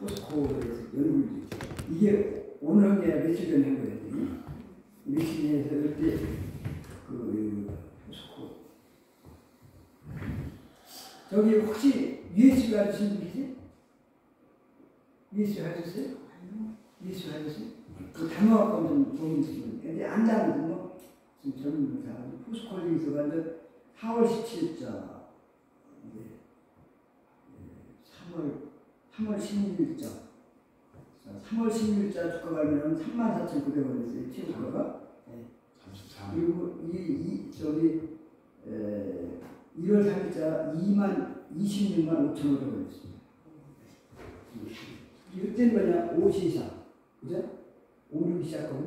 포스코에서 연구를 이게 오늘 한 게 며칠 전에 한 거예요. 며칠 전에 해서 그때 그 포스코 저기 혹시 USB 하신 분이지? USB 하셨어요? USB 하셨어요? 그 단어학과 좀 도움이 되시면 근데 안 다거든요. 지금 젊은 분사 포스코에서 이제 4월 17일자 3월 16일자 3월 16일자 주가 가면 34,900원이었어요. 최고가가. 네. 33. 그리고 저기 1월 3일자 26만 5,500원이었습니다. 이때는 뭐냐? 5시사. 그죠? 5, 6 시작하면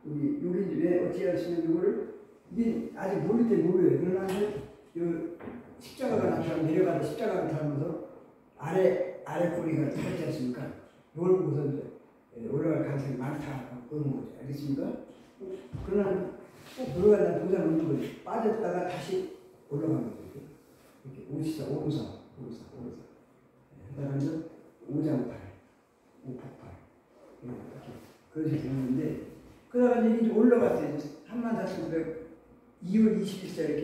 여기 왜 어떻게 하시면 이거를 이게 아직 모를 때 모르요. 그러나 이 십자가가 나타나면 내려가다 십자가가 나타나면서 아래 꼬리가 타지 않습니까? 이걸 보고서 이제 올라갈 가능성이 많다 그런 거죠. 알겠습니까? 그러나 꼭 들어가다 도장 없는 거죠. 빠졌다가 다시 올라가는 거죠. 이렇게 5시사, 554. 그다음에 5장팔, 588 이렇게 그런 식으로 되는데 그러다가 이제 올라갔어요. 34,900 2월 20일자 이렇게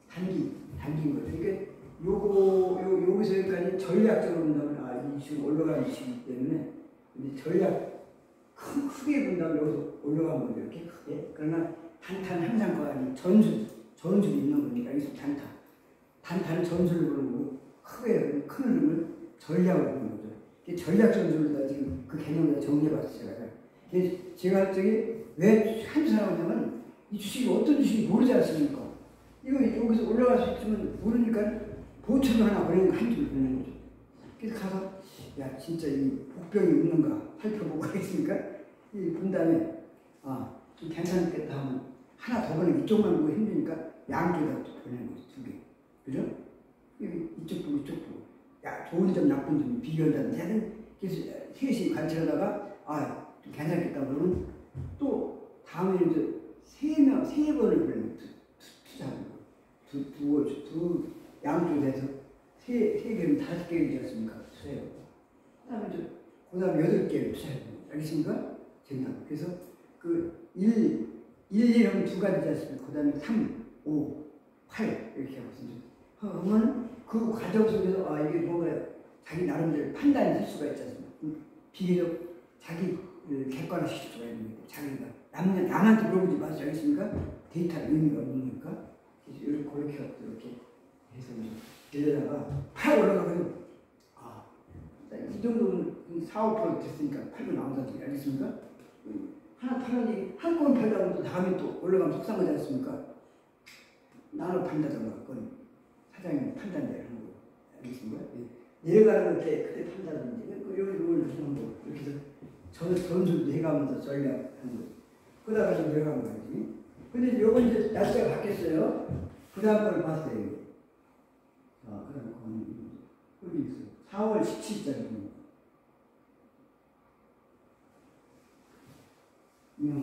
단긴 거죠. 그러니까 여기서 여기까지 전략적으로 본다면 이 이슈 올라가는 이슈이기 때문에 근데 전략 크게 본다면 여기서 올라간 거죠. 이렇게 크게. 그러나 단타는 항상 거아니 전술이 있는 겁니다. 여기서 단타는 전술을 보는 거고 크게 큰 흐름을 전략을 보는 거죠. 전략 전술을 지금 그 개념을 정리해봤어요. 제가 왜 한두 사람 하냐면 이 주식이 어떤 주식인지 모르지 않습니까? 이거 여기서 올라갈 수 있으면 모르니까 보초를 하나 보내는 거 한 줄 보내는 거죠. 그래서 가서 야 진짜 이 복병이 없는가 살펴보고 하겠습니까? 본 다음에 좀 괜찮겠다 하면 하나 더 보내고 이쪽만 보고 힘드니까 양쪽에다 보내는 거죠. 2개. 그죠? 이쪽 보고 이쪽 보고 야 좋은 점 나쁜 점 비교한다는 그래서 셋이 관찰하다가 좀 괜찮겠다 그러면 또 다음에 이제 세 번을 보내는 투자하는 거. 두 양쪽에서 세 개는 5개이지 않습니까? 투자해요. 그 다음에 8개를 투자해요. 알겠습니까? 정답. 그래서 그 1, 2하면 2가지지 않습니까? 그 다음에 3, 5, 8 이렇게 하고 있습니다. 그러면 그 과정 속에서 이게 뭔가 자기 나름대로 판단이 될 수가 있지 않습니까? 비교적 자기 객관화시킬 수가 있는 거고 자기가 남한테 물어보지 마시죠. 알겠습니까? 데이터는 의미가 없는 거니까 그렇게 해서 이제다가 8 올라가면 이 정도는 4, 5% 됐으니까 8도 나온다는 얘기 알겠습니까? 하나 팔아니 한 건 팔다 보면 다음에 또 올라가면 속상하지 않습니까? 나눠 판다던가 그건 사장님 판단대로 하는 거 알겠습니까? 내려가는 그때 판다든지 이걸 하는 거 이렇게 해서 전술도 해가면서 전략하는 거 그러다가 좀 내려가는 거지. 근데 요건 이제 날짜가 바뀌었어요. 그 다음 걸 봤어요. 그 다음 거기 있어요. 4월 17일자입니다. 이렇게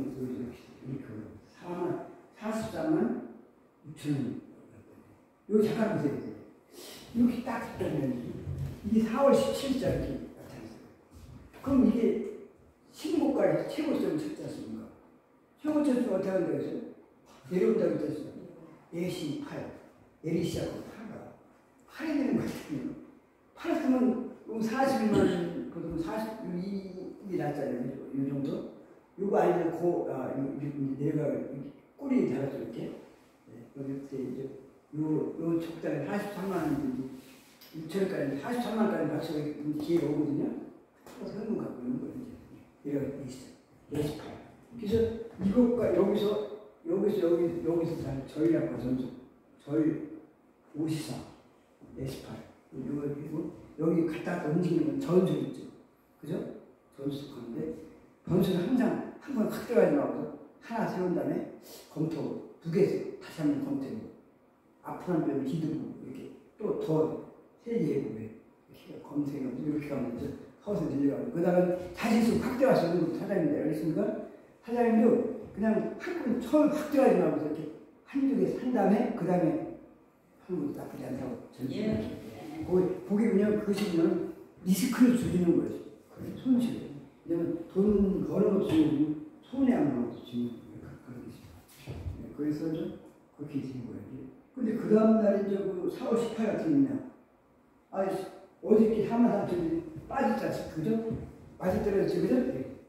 43만 6천 원. 여기 잠깐 보세요. 이렇게 딱 보면 이게 4월 17일자 이렇게 나타났어요. 그럼 이게 신고가에서 최고점을 찾지 않습니까? 최고점이 어떻게 하는 거예요? 내려온다고 했잖아요. 4시 8, 내리 시작하고 8가 되는 거 같아요. 팔았으면 40만, 보통 42이 났잖아요. 이 정도? 요거 아니면 내가 꼬리 달았죠, 이렇게. 여기 이제 요 적당히 43만 원, 6천원까지, 43만원까지 맞춰서 기회가 오거든요. 그래서 현금 갖고 있는 거예요, 이제. 내가 4시 8. 그래서 이것과 여기서 다 전략과 전술, 5시사, 4시 8. 여기 갖다 움직이는 건 전술 있죠. 그죠? 전술 건데, 전술은 항상 한 번 확 들어가지 말고 하나 세운 다음에 검토, 2개 다시 한번 검토해보고, 앞으로 한 번 뒤두고, 이렇게 또 더 세개해보고, 이렇게 검토해가지고, 이렇게 가면서 서서 늘려가고, 그 다음에 자신수 확 들어갈 수 있는 것도 사장님인데, 알겠습니까? 사장님도 그냥 한번 처음 확 들어가지 말고, 이렇게 한두 개 산 다음에, 그 다음에 하는 것도 나쁘지 않다고 저는 생각해요. 거기 그냥 그것이 보면 리스크를 줄이는 거예요. 그게 손실을. 왜냐면 돈 버는 것도 중요하고 손해 안 보는 것도 중요한 그런 게 있어요. 네, 그래서 좀 그렇게 되는 거예요. 근데 그 다음날 이제 그 4월 18일 같은 날, 어저께 43,000원이 빠졌지 않습니까? 그죠? 많이 떨어졌죠, 그죠?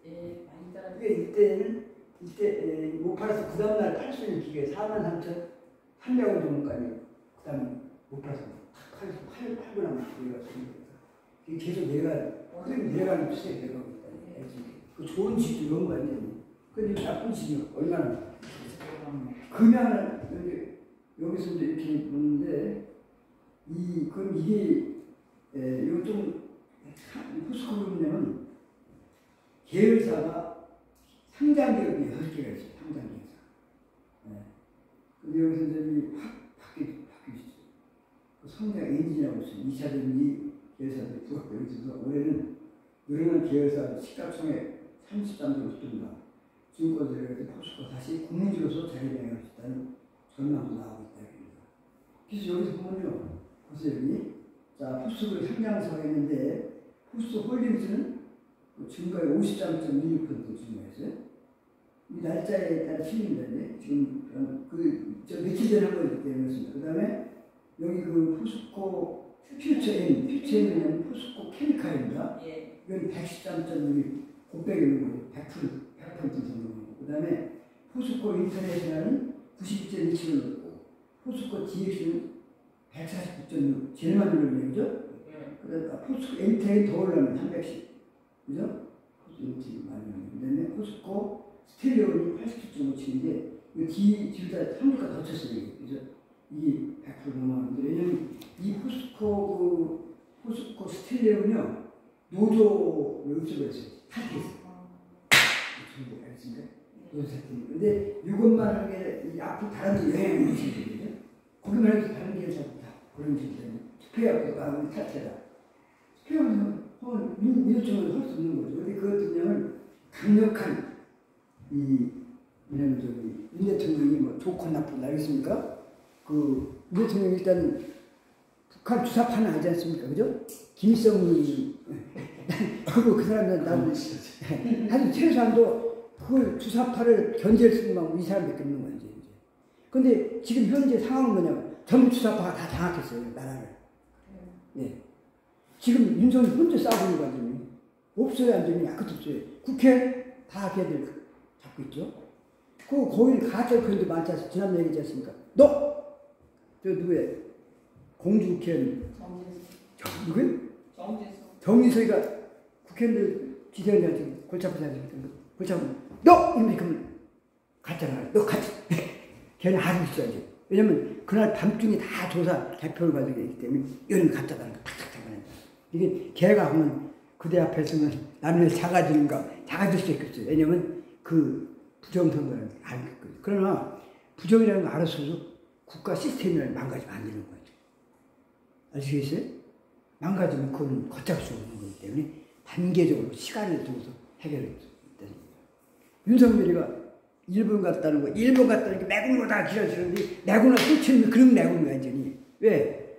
예, 많이 떨어졌어요. 이때 못 팔아서 그 다음날 팔 수 있는 기회 43,300원 정도까지 그 다음에 못 팔아서 팔고 나면 기회가 생긴 거예요. 계속 내려가는 추세에 내려가고 있다. 그 좋은 집도 이런 거 아니에요. 근데 나쁜 집이 얼마나 금양을 여기서 이제 이렇게 보는데 그럼 이게 이거 좀 포스코그룹이냐면 계열사가 상장기업이 6개가 있어요. 상장기업사. 네. 근데 여기서 이제 확 바뀌었어요. 그 성장 엔진이라고 있어요. 2차전지 계열사들이 들어왔고 여기서 올해는 늘어난 계열사 시가총액 33조로 뜬다. 증권들에서 포스코 다시 국민주로서 자리매김할 수 있다는 전망도 나오고 있다. 그래서 여기서 보면요. 보세요, 여기. 자, 포스코의 상장사가 있는데, 포스코 홀딩스는 증가에 53.26% 증가했어요. 이 날짜에 따라 틀립니다. 지금, 며칠 전에 한 번 얘기했습니다. 그 다음에, 여기 그 포스코 퓨처엠은 포스코 케미칼입니다. 예. 이건 113.6이 곱빼기 있는 거예요. 100% 정도. 그 다음에, 포스코 인터내셔널은 92.17을 넣고, 포스코 DX는 149.6, 제일 많이 올리는 거죠? 그러니까 포스코 엔텍이 더 올라면 310, 그죠? 포스코 엔텍이 많이 올리는 그 다음에 포스코 스텔레온이 87.57인데, 이 D, 둘 다 3주가 더 쳤어요. 그죠? 이게 100% 넘어가는데, 왜냐면 이 포스코 스텔레온이요, 노조 요소가 있어요. 탈퇴했어요. 알겠습니까? 노조 탈퇴. 근데 이것만 하는 게 앞으로 다른 데 영향을 미치거든요. 거기만 해도 다른 게 잡다. 그런 식이잖아요. 투표하고 탈퇴다. 투표하면 민주적으로 할 수 없는 거죠. 근데 그 같은 경우는 강력한 윤 대통령이 뭐 좋고 나쁘다 알겠습니까? 윤 대통령이 일단 북한 주사파는 하지 않습니까? 그죠? 김일성이 그리고 그 사람들 나는 아주 최소한도 그 주사파를 견제할 수 있는 방법이 이 사람밖에 없는 거지. 근데 지금 현재 상황은 뭐냐면 전부 주사파가 다 장악했어요, 나라를. 예. 지금 윤석열이 혼자 싸우고 있는 거 아니에요. 없어요, 안전이 아무것도 없어요. 국회 다 걔들 잡고 있죠. 거기 가짜 국회의원도 많지 않습니까? 지난 얘기지 않습니까? 누구예요? 공주국회의원. 누구예요? 정진석이가 국회의원들 지도위원장한테 골치 아프지 않습니까? 골치 아프면 이렇게 하면 가짜라. 너 가짜. 걔는 알고 있어야지. 왜냐면 그날 밤중에 다 조사 대표를 가지고 있기 때문에 이런 가짜다는 거 탁탁 잡아낸다. 이게 걔가 하면 그대 앞에 서면 나는 왜 작아질 수 있겠어요. 왜냐면 그 부정선거라는 걸 알고 있거든요. 그러나 부정이라는 걸 알았어도 국가 시스템이라는 망가지면 안 되는 거죠. 아시겠어요? 망가지면 그건 걷잡을 수 없는 거기 때문에 단계적으로 시간을 두고서 해결할 수 있다는 거예요. 윤석열이가 일본 갔다는 게 매국노다 기다리시는데 매국노 설치는 그런 매국노 완전히. 왜?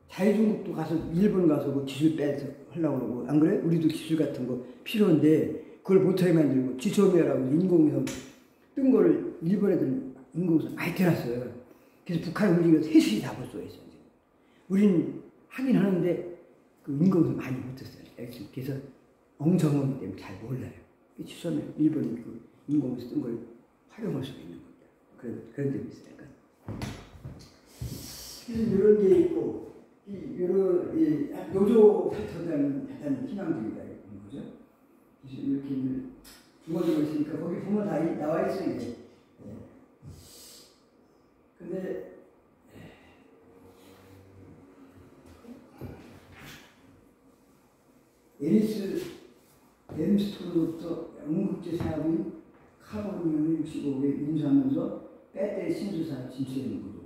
자유중국도 가서 일본 가서 뭐 기술 빼서 하려고 그러고 안 그래? 우리도 기술 같은 거 필요한데 그걸 못하게 만들고 지소미아라고 인공위성 뜬 거를 일본 애들 인공위성 많이 태어났어요. 그래서 북한 우리가 셋이 다 벌써 있어요. 우리는 하긴 하는데 그 인공위성 많이 못했어요. 그래서 엉성하기 때문에 잘 몰라요. 지소미아 일본이 그 인공위성 뜬 걸 활용할 수 있는 겁니다. 그런 점이 있으니까. 그래서 이런 게 있고, 노조 탈퇴하는 대단히 희망적이다. 이런 거죠. 그래서 이렇게 주머니가 있으니까 거기 보면 다 나와 있어요. 이게. 근데, 에리스 엠스토로부터 영국제 사업인 카본이온을 65에 인수하면서 배터리 신수사 진출하는 거죠.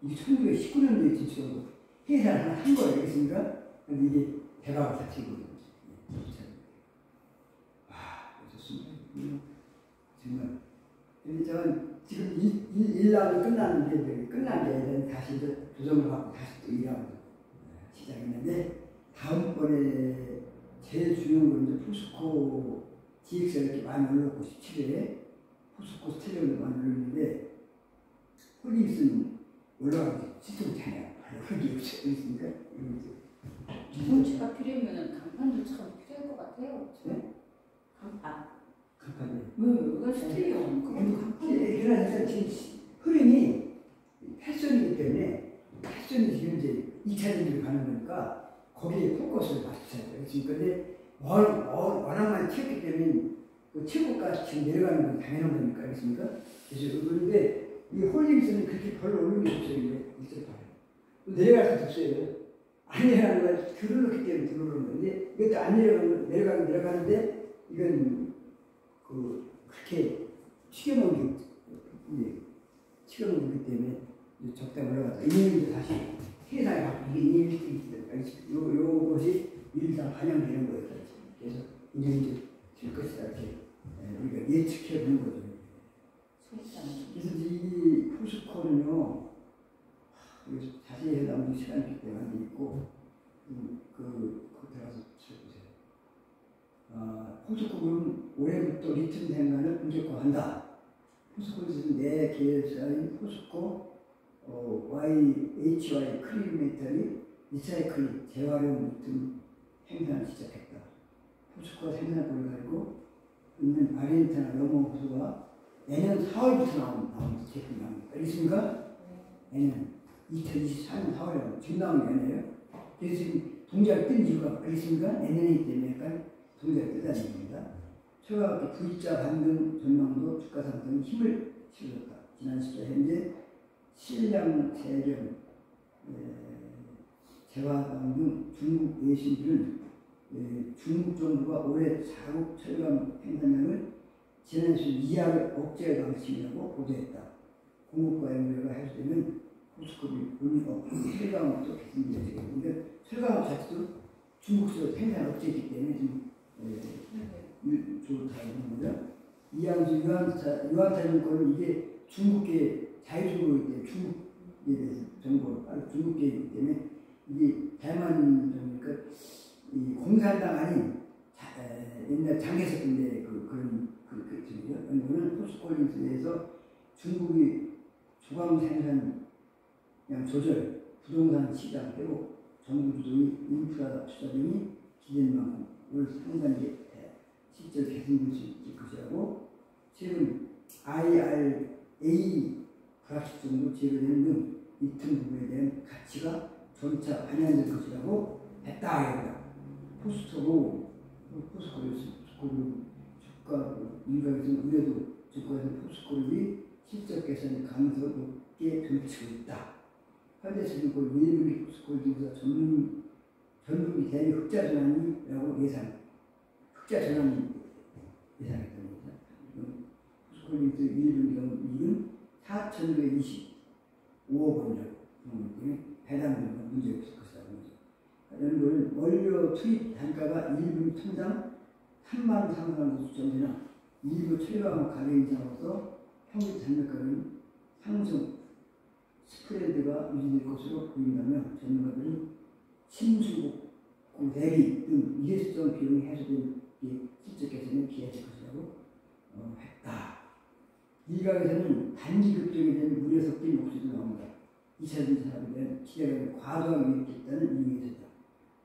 이게 1919년도에 진출하고 회사를 하나 한 거예요. 알겠습니까? 근데 이게 대박을 터뜨리거든요. 좋습니다. 정말. 근데 저는 지금 일하고 끝났는데, 끝난 게 다시 이제 조정을 받고 다시 또 일하고 시작했는데, 다음번에 제일 중요한 건 이제 포스코 GX가 이렇게 많이 올랐고 17회 포스코 스텔레오도 많이 올랐는데 홀릭스는 올라가기 시스템잖아요. 흙이 없으니까. 기본치가 필요하면 강판도 참 필요할 것 같아요. 네? 강판. 간판이. 이건 스틸이요. 그것도 강판. 그러나 흐름이 패션이기 때문에 패션이 지금 이제 2차 전지로 가는 거니까 거기에 포커스를 맞춰야 돼요. 지금 근데 워낙만 튀었기 때문에 그 최고가 지금 내려가는 건 당연한 거니까 알겠습니까? 그래서 그런데 이 홀딩스는 그렇게 별로 오르는 게 없어요. 이게 있을 거예요. 내려갈 것도 없어요. 안 내려가는 걸 들어놓기 때문에 들어오는 건데 이것도 안 내려가는데 이건 그렇게 튀겨놓은 게 튀겨놓기 때문에 적당히 올라갔다. 이제 다시 세상에 바뀌게 이게 알겠습니다. 요것이 일상 반영되는 거예요. 그래서 이제 될 것이다 이렇게 우리가 예측해 보는 거죠. 그래서 이 포스코는요, 자세히 해도 시간이 있기 때문에 있고, 들어가서 쳐보세요. 포스코는 올해부터 리튬 생산을 본격화한다. 포스코는 내 계열사인 포스코 HY 크리메탈이 리사이클링 재활용 리튬 생산을 시작했다. 포스코가 생산을 가지고 있는 아르헨티나 염호 호수가 내년 4월부터 나오는 제품이 나옵니다. 알겠습니까? 내년 2024년 4월에 지금 나오는 게 아니에요. 그래서 지금 동작이 뜬 이유가 알겠습니까? 내년이기 때문에 약간 동작이 뜨다는 겁니다. 최근 V자 반등 전망도 주가 상승에 힘을 실어줬다. 지난 10일 현재 신량 재련 재화당 등 중국 외신들은 중국 정부가 올해 자국 철강 생산량을 지난 2약 억제 방식이라고 보도했다. 공급과 연결가 해소되면 포스코비 본인업 철강업도 개선되게 되는데 철강업 자체도 중국에서 생산 억제이기 때문에 좀 좋다는 겁니다. 이양수 유한자전거는 이게 중국계 자유주의이기 때문에 중국에 대해서 정보를 중국계이기 때문에 이게 대만이니까 이 공산당 아닌 옛날 장개석인데 그런 쪽이요. 이거는 포스코홀딩스에서 중국이 주광 생산량 조절, 부동산 시장 회복, 정부 주도의 인프라 투자 등이 기대된 만큼 올 상반기에 실질 개선될 수 있을 것이라고 최근 IRA 불합식 정도 제거되는 등 리튬 부분에 대한 가치가 점차 반영될 것이라고 했다. 포스코로 주가 일각에서는 의뢰도 주가에서 포스코를 실적 개선의 가능성을 높게 점치고 있다. 현대적인 그 1분기 포스코홀딩스가 전분기 대비 흑자 전환이라고 흑자 전환이 예상했던 겁니다. 포스코홀딩스 1분기 이익은 4,225억 원이라고 보기 때문에 배당금은 문제가 없을 것이라고 하죠. 연구는 원료 투입 단가가 1분 톤당 3만 3만 수준이나 일부 철강 가격 인상으로서 평균 단가가는 상승 스프레드가 유지될 것으로 보인다며 전문가들은 침수국 대비 등 일회성 비용이 해소된 실적 개선에 기여할 것이라고 했다. 일각에서는 단기 급등에 대한 우려 섞인 목소리도 나옵니다. 2차전지 사업에 대한 기대감이 과도하게 유입됐다는 이유에서다.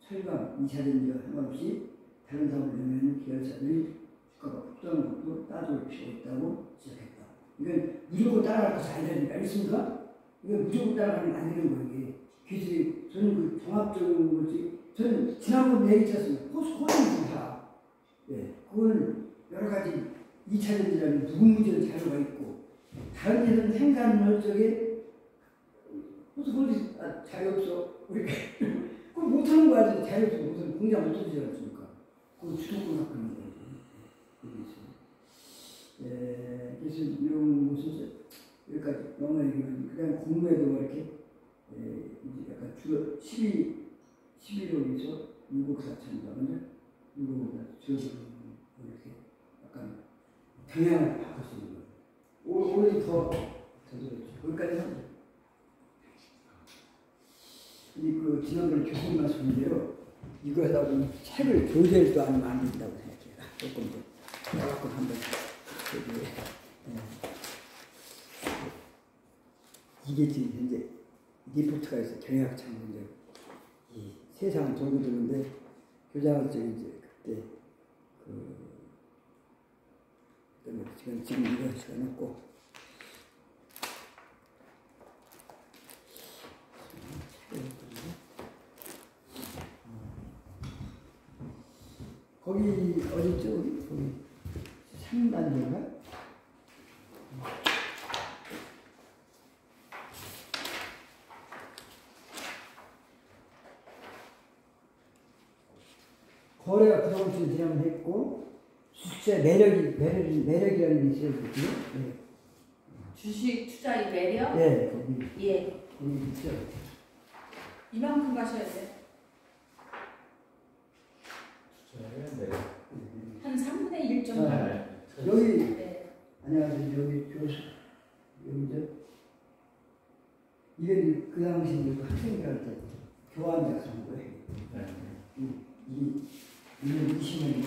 철강 2차전지와 상관없이 다른 사업을 내면 계열사들이 주가가 폭등하는 것도 따져볼 필요가 있다고 지적했다. 이건 무조건 따라갈 것이 아니라니까. 알겠습니까? 이건 무조건 따라가면 안 되는 거예요. 이게. 그래서 저는 그 종합적인 거지. 저는 지난번 얘기했지 않습니까? 포스코홀딩스 다. 예, 그건 여러 가지 2차전지라는 누군 문제는 자료가 있고, 다른 데는 생산을 쪽에 포스코홀딩스 자료 없어. 우리가 그걸 못하는 거야. 자료 없어. 무슨 공장 못 해주지 않습니까? 그 주도권 갖고 있는 거예요. 그래서 이런 것은 여기까지 넘어가기만 그다음 공매도 이렇게 이제 약간 주 11월에서 6억 4천이다. 근데 6억 4천 이렇게 약간 경향을 바꿀 수 있는 거예요. 올해 더 여기까지 하죠. 그 지난번에 교수님 말씀인데요. 이거 하다 보면 책을 교재도 안 만든다고 생각해요. 조금 한번 저기, 이게 지금 현재 리포트가 있어 경영학창 문제 이 세상을 돌고 도는데 교장을 이제 그때 지금 이거 시간 없고 거기 어딨죠? 거기 3단계인가? 거래가 그동안 지나면 했고 주식의 매력이라는 게 있어요. 네. 주식 투자의 매력? 네, 거기. 예. 거기 있죠. 이만큼 가셔야 돼. 투자의 매력. 한 3분의 1 정도. 여기 네. 안녕하세요. 여기 교수 여기죠. 이게 그 당시 이제 학생들한테 교환 작성한 거예요. 이 20년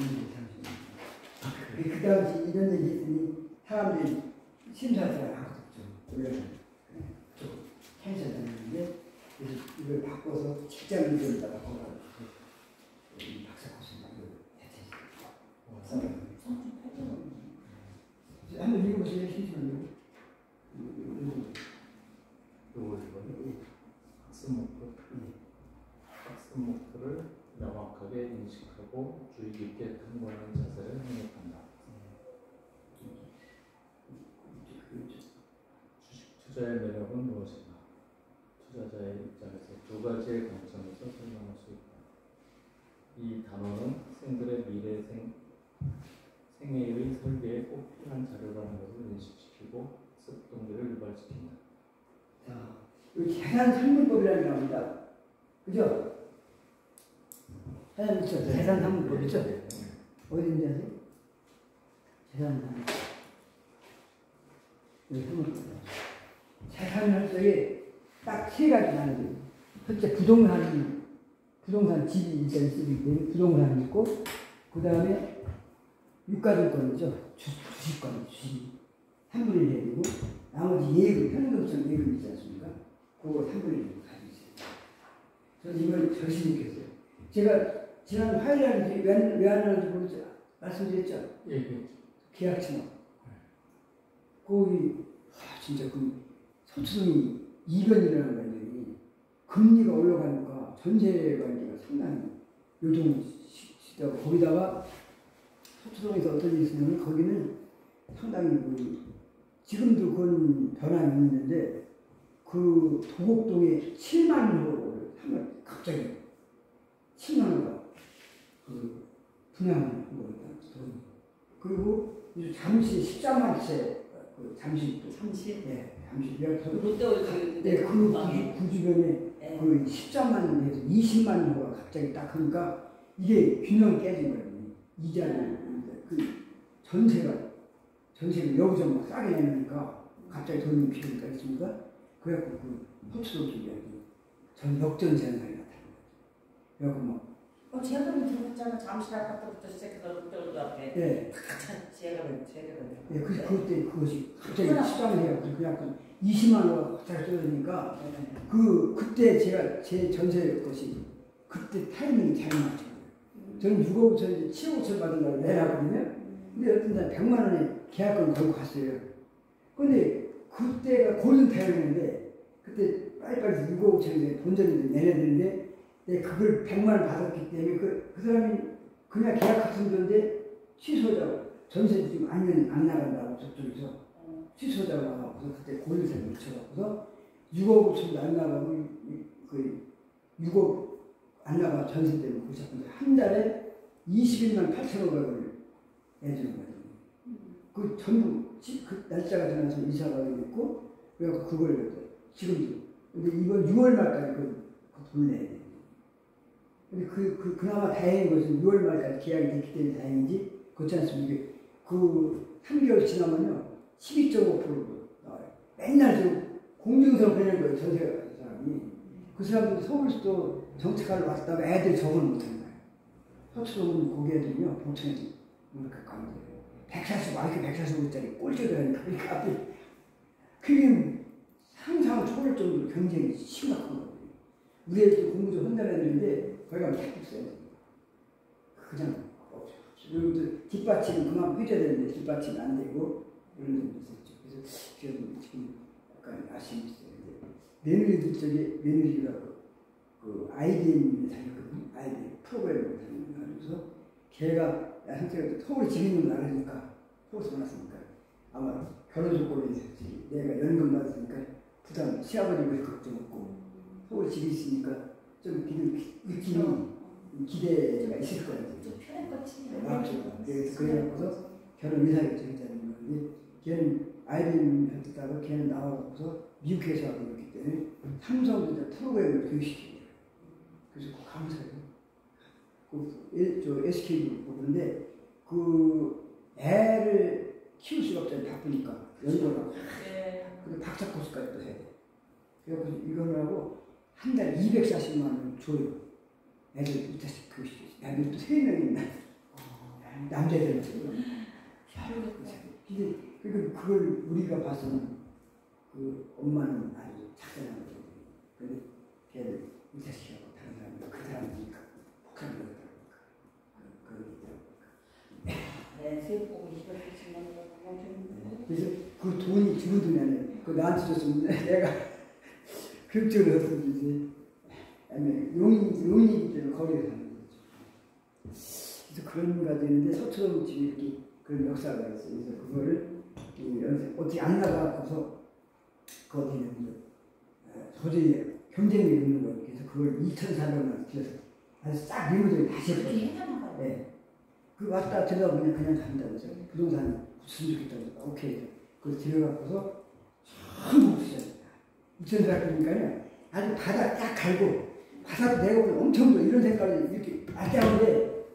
그 당시 이런 얘기 했더니 사람들이 심사를 하고 좀 올려서 좀 캔슬했는데 그래서 이걸 바꿔서 직장 이전에다가 걸어가지고 박사 코스를 했어요. 한번 읽어보세요. 심심한데. 학습 목표. 학습 목표를 명확하게 인식하고 주의 깊게 탐구하는 자세를 행복한다. 주식 투자의 매력은 무엇인가? 투자자의 입장에서 두 가지의 관점에서 설명할 수 있다. 이 단어는 학생들의 미래 생애의 설계에 꼭 필요한 자료라는 것을 인식시키고 학습 동기를 유발시킨다. 자, 여기 계산 상문법이라는 게 나옵니다. 그죠? 계산 상문법 있죠? 어디 있는지 아세요? 계산 상문법. 여기 상문법. 계산할 적에 딱 세 가지 나누죠. 첫째, 부동산 집이 일단 쓰기 때문에 부동산이 있고, 그 다음에 유가증권이죠. 주식권, 주식. 3분의 1 내리고, 나머지 예금, 현금성 예금 있지 않습니까? 그거 3분의 1 가지고 있어요. 저는 이걸 절실히 느꼈어요. 제가 지난 화요일에 왜 안 하는지 모르죠? 말씀드렸죠? 예. 계약처럼. 거기, 진짜 그 서투름이 이변이라는 거니 금리가 올라가니까 전세 관계가 상당히 요동시다고 거기다가 서투름에서 어떤 일이 있으면 거기는 상당히 지금도 그런 변함이 있는데 그 도곡동에 7만 호를 하면 갑자기 7만 호가 분양한 거니까 그리고 잠시 13만 채 잠시 예 잠시 롯데월드 네, 그 주변에 네. 그 13만 에서 20만 호가 갑자기 딱 그러니까 이게 균형 깨진 거예요. 이자를 그 전세를 여기서 막 싸게 내니까 갑자기 돈이 필요니까 했습니까? 그래갖고 그 호수도 전 역전세 현상이 나타난 거죠. 그래갖고 막 제가 들었잖아. 잠실 아파트부터 시작해서 롯데월드 앞에. 예. 제가 예, 그때 그것이 갑자기 시장을 해갖고 그냥 20만 원가 갑자기 떨어지니까 그때 제가 제 전세 것이 그때 타이밍이 잘 맞죠. 저는 6억 5천, 7억 5천 받으려고 내라거든요. 근데 어떤 날 100만 원에 계약금 걸고 갔어요. 근데 그때가 골든타임인데 그때 빨리빨리 6억 5천에 본전인데 내야 되는데 내가 그걸 100만 원 받았기 때문에 그 사람이 그냥 계약 같은 건데 취소하자고 전세 지금 안 나간다고 저쪽에서 취소하자고 나가고서 그때 골든타임 미쳐갖고서 6억 5천도 안 나가고 그 6억 안 나가 전세 때문에 그러셨는데 한 달에 21만 8천원을 내주는 거예요. 그 전부 그 날짜가 지나서 이사가 있고 그래서 그걸 지금도 근데 이번 6월 말까지 그 돈을 내야 돼요. 근데 그나마 다행인 것은 6월 말까지 계약이 됐기 때문에 다행이지 그렇지 않습니까? 그 3개월 지나면요 12.5% 나와요. 맨날 저 공증서 보내는 거예요. 전세 사람이. 그 사람도 서울시도 정책하러 왔다가 애들 적응 못하는 거예요. 서초동 고개들은요 보통에 물 가까운데 145짜리 꼴찌더라니까 그러니까 앞에 그게 상상 초월 정도로 경쟁이 심각한 거거든요. 우리 애들 공부 좀 한다는 애들인데 거기 가면 다 없어요. 그냥 없어요. 그리고 뒷받침 그만 해줘야 되는데 뒷받침 안 되고 이런 점도 있었죠. 그래서 지금 약간 아쉬움이 있어요. 며느리들 쪽에 며느리가 그 IBM에 다녔거든요. IBM 프로그램을 다니면서 걔가 야 형제가 서울에 집 있는 걸 알으니까 서울에서 만났으니까 아마 결혼 조건이 있었지. 내가 연금 받았으니까 부담 시아버지가 걱정 없고 서울 집이 있으니까 좀 느낌이 기대가 있을 거예요. 맞죠. 그래서 그래갖고서 결혼 의사결정 했다는 건데 걔는 IBM 했다가 걔는 나와갖고서 미국 회사하고 있기 때문에 삼성전자 프로그램을 교육시켜요. 그래서 감사해요. 저 SK도 보는데 그 애를 키울 수가 없잖아요. 바쁘니까 연구를 하고 그리고 박사 코스까지 또 해야 돼. 그래서 이거를 하고 한 달에 240만 원 줘요. 애들 이따시 교육시켜요. 애들 또 3명이 있나? 남자애들 근데 그걸 우리가 봐서는 그 엄마는 아주 착각한 거죠. 근데 걔를 이따시하고 다른 사람들 그 사람이니까 폭탄을 넣었다니까. 그래서 그 돈이 줄어들면 그 나한테 줬으면 내가 교육적으로 했으면 이제 용인이기 때문에 거기에 사는 거죠. 그래서 그런 가 되는데 서초동 집이 이렇게 그런 역사가 있어요. 그래서 그거를 어떻게 안 나가고서 거기는 도저히 경쟁력이 없는 거예요. 그래서 그걸 2,400만 원 들여서 아주 싹 리모델링 다시 했거든요. 네. 그 왔다 들어가면 그냥 간다고 해서 부동산 붙으면 좋겠다고 오케이. 그걸 들여갖고서 전부 붙였어요. 2,400이니까요. 아주 바닥 딱 갈고 바닥 내고 엄청 이런 색깔이 이렇게 알짜는데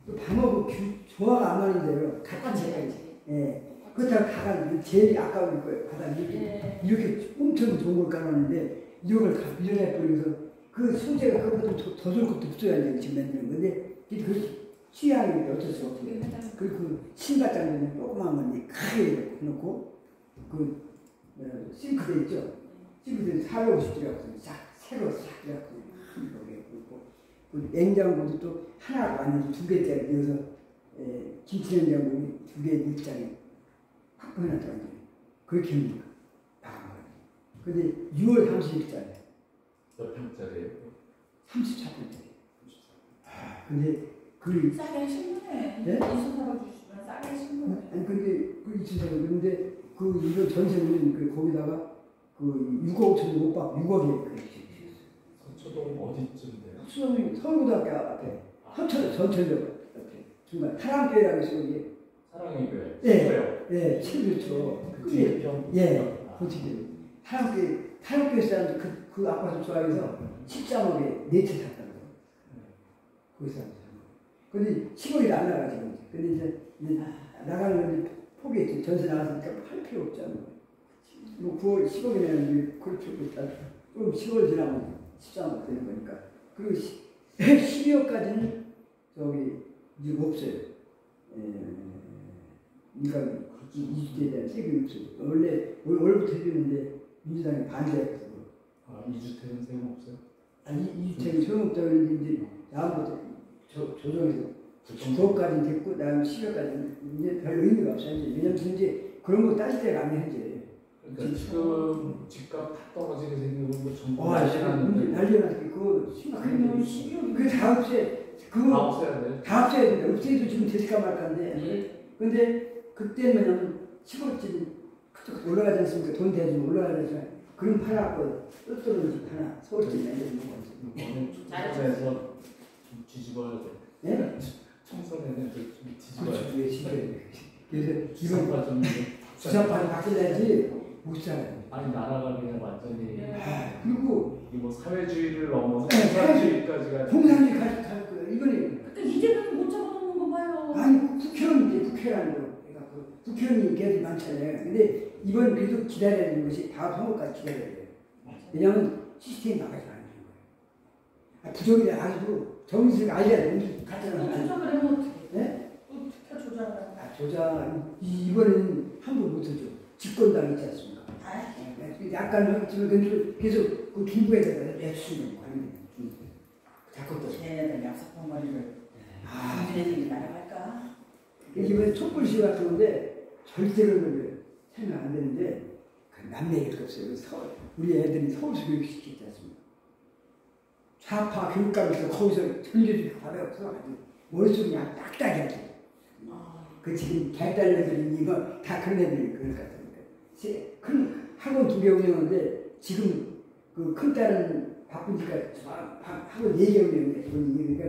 또 방어구 조화가 안 맞는데요. 같은 색깔이지. 예. 그렇다고 가가 제일 아까울 거예요. 바닥이 이렇게 엄청 좋은 걸 깔았는데 이걸 다 밀어내버리면서 그 소재가 그것보다 더 좋을 것도 없어야 되는 지금 만드는 건데 그 취향이 어쩔 수 없어요. 그리고 그 신발장에는 조그만 건 크게 해놓고 그 싱크대 있죠. 싱크대 450짜리라고 싹 새로 싹 해갖고 거기에 있고 그 냉장고도 또 하나 완전 2개짜리 넣어서 김치 냉장고 2개 넣자리 확 보내놨더라고요. 그렇게 합니까? 근데 6월 30일짜리 몇 평짜리예요? 34평짜리. 근데 그 싸게 신문해. 네? 이순사가 주시면 싸게 신문해. 아니 근데 그 이순사가 그런데 그 이거 전세는 그 거기다가 그 6억 5천 못 받고 6억에 그렇게 서초동 어디쯤인데요? 서초동이 서울고등학교 앞에 전철역 옆에 중간 사랑교회라고 있어요. 이게 사랑의 교회. 예, 친구죠. 그 뒤에 평. 예, 그렇지. 사랑교회 사람들 그 아파트 좋아해서 13억에 4채 샀다고. 거기서 근데 시골이 안 나가지고. 근데 이제 나가는 건 포기했지. 전세 나갔으니까 팔 필요 없잖아. 뭐 9월 10억이 내는데 그럴 필요 없다. 그럼 10월 지나면 13억 되는 거니까. 그리고 12억까지는 저기 이제 없어요. 그러니까 이주택에 대한 세금이 없어요. 원래 월부터 해주는데 민주당이 반대해서. 아, 이주택은 세금 없어요? 아니 이주택은 소용없다고 했는데 이제 다음부터 조정해서 9억까지 됐고 다음 10억까지 이제 별 의미가 없어요. 왜냐면 이제 그런 거 따질 때가 아니에요. 이제. 그러니까 지금 집값 탁 떨어지게 생긴 거 전부 난리 났어. 그거 심각해요. 그 다음 주에 그거 다 없애야 돼. 다 없애야 된다. 없애도 지금 될까 말까인데. 근데 그때는 뭐냐면 시골집이 올라가지 않습니까? 돈 대주면 올라가지 않습니까? 그럼 팔아갖고 뜻대로 집 하나 서울집에 내주는 거지. 청소년에서 좀 뒤집어야 돼. 예? 청소년은 좀 뒤집어야 돼. 그렇지. 왜 뒤집어야 돼. 그래서 주상파 좀 주상파는 바뀌어야지 못 살아요. 아니 나라가 그냥 완전히 그리고 이 뭐 사회주의를 넘어서 공산주의까지 가는 공산주의 갈 거예요. 이거는 그러니까 이제는 못 잡아놓는 거 봐요. 아니 국회라는 거. 국회의원이 계속 많잖아요. 근데 이번 계속 기다려야 되는 것이 다음 선거까지 기다려야 돼요. 왜냐하면 시스템이 나가지 않는 거예요. 부정이 아주 정신을 알려야 돼. 같은 거 조작을 하면 어떻게? 네? 또 투표 조작을 하면 조작 이번에는 함부로 못하죠. 집권당 있지 않습니까? 약간 지금 계속 그 중부에다가 내주는 관계. 자꾸 또. 걔네들 약속한 머리를 국민의힘이 날아갈까? 이번에 촛불시 같은 건데 절대로 생각 안 되는데 남내 얘기가 없어요. 우리 애들이 서울서 교육시키지 않습니까? 좌파 교육감에서 거기서 전교육 받아서 아주 머릿속이 그냥 딱딱이 하죠. 그 지금 개딸애들이 이거 다 그런 애들이 그럴 것 같은데. 큰 학원 2개 운영하는데 지금 그 큰 딸은 바쁜 지가 학원 4개 운영해. 그러니까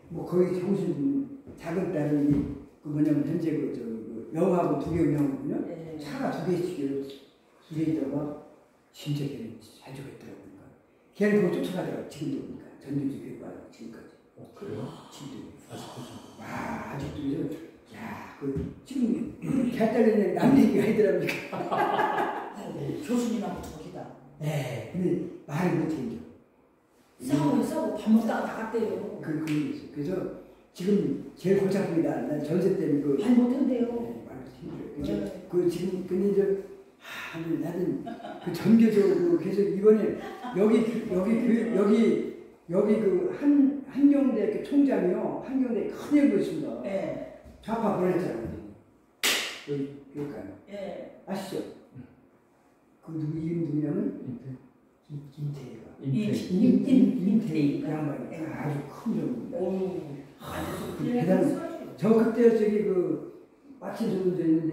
뭐 거의 정신 작은 딸은 그 뭐냐면 현재 그 영어학원 2개 운영하거든요. 네. 차가 2개씩이에요. 2개 있다가 진짜 걔는 잘 주겠더라고요. 걔는 그거 쫓아가더라고요. 지금도 보니까 전교조 교육받아 지금까지. 그래요? 지금도. 아직도 좀. 와 아직도 야, 지금 개딸내는 남 얘기가 있더랍니까? 교수님하고 저기다. 네, 근데 말을 못해요. 싸우고 밥 먹다가 나갔대요. 그래서 지금 제일 골치 아픕니다. 난 전세 때문에 말 못한대요. 네, 말을 힘들어요. 그래서 지금 근데 이제 나는 그 전교적으로 계속 이번에 여기 그 한경대 총장이요. 한경대 큰 애고 있습니다. 네. 좌파 보냈잖아요. 여기 교육관. 네. 아시죠? 그 누구 이름 누구냐면 김태희가. 임태희 양반이 아주 큰 점. 오. 대단한. 저 그때 저기 그 마침 저도 있는데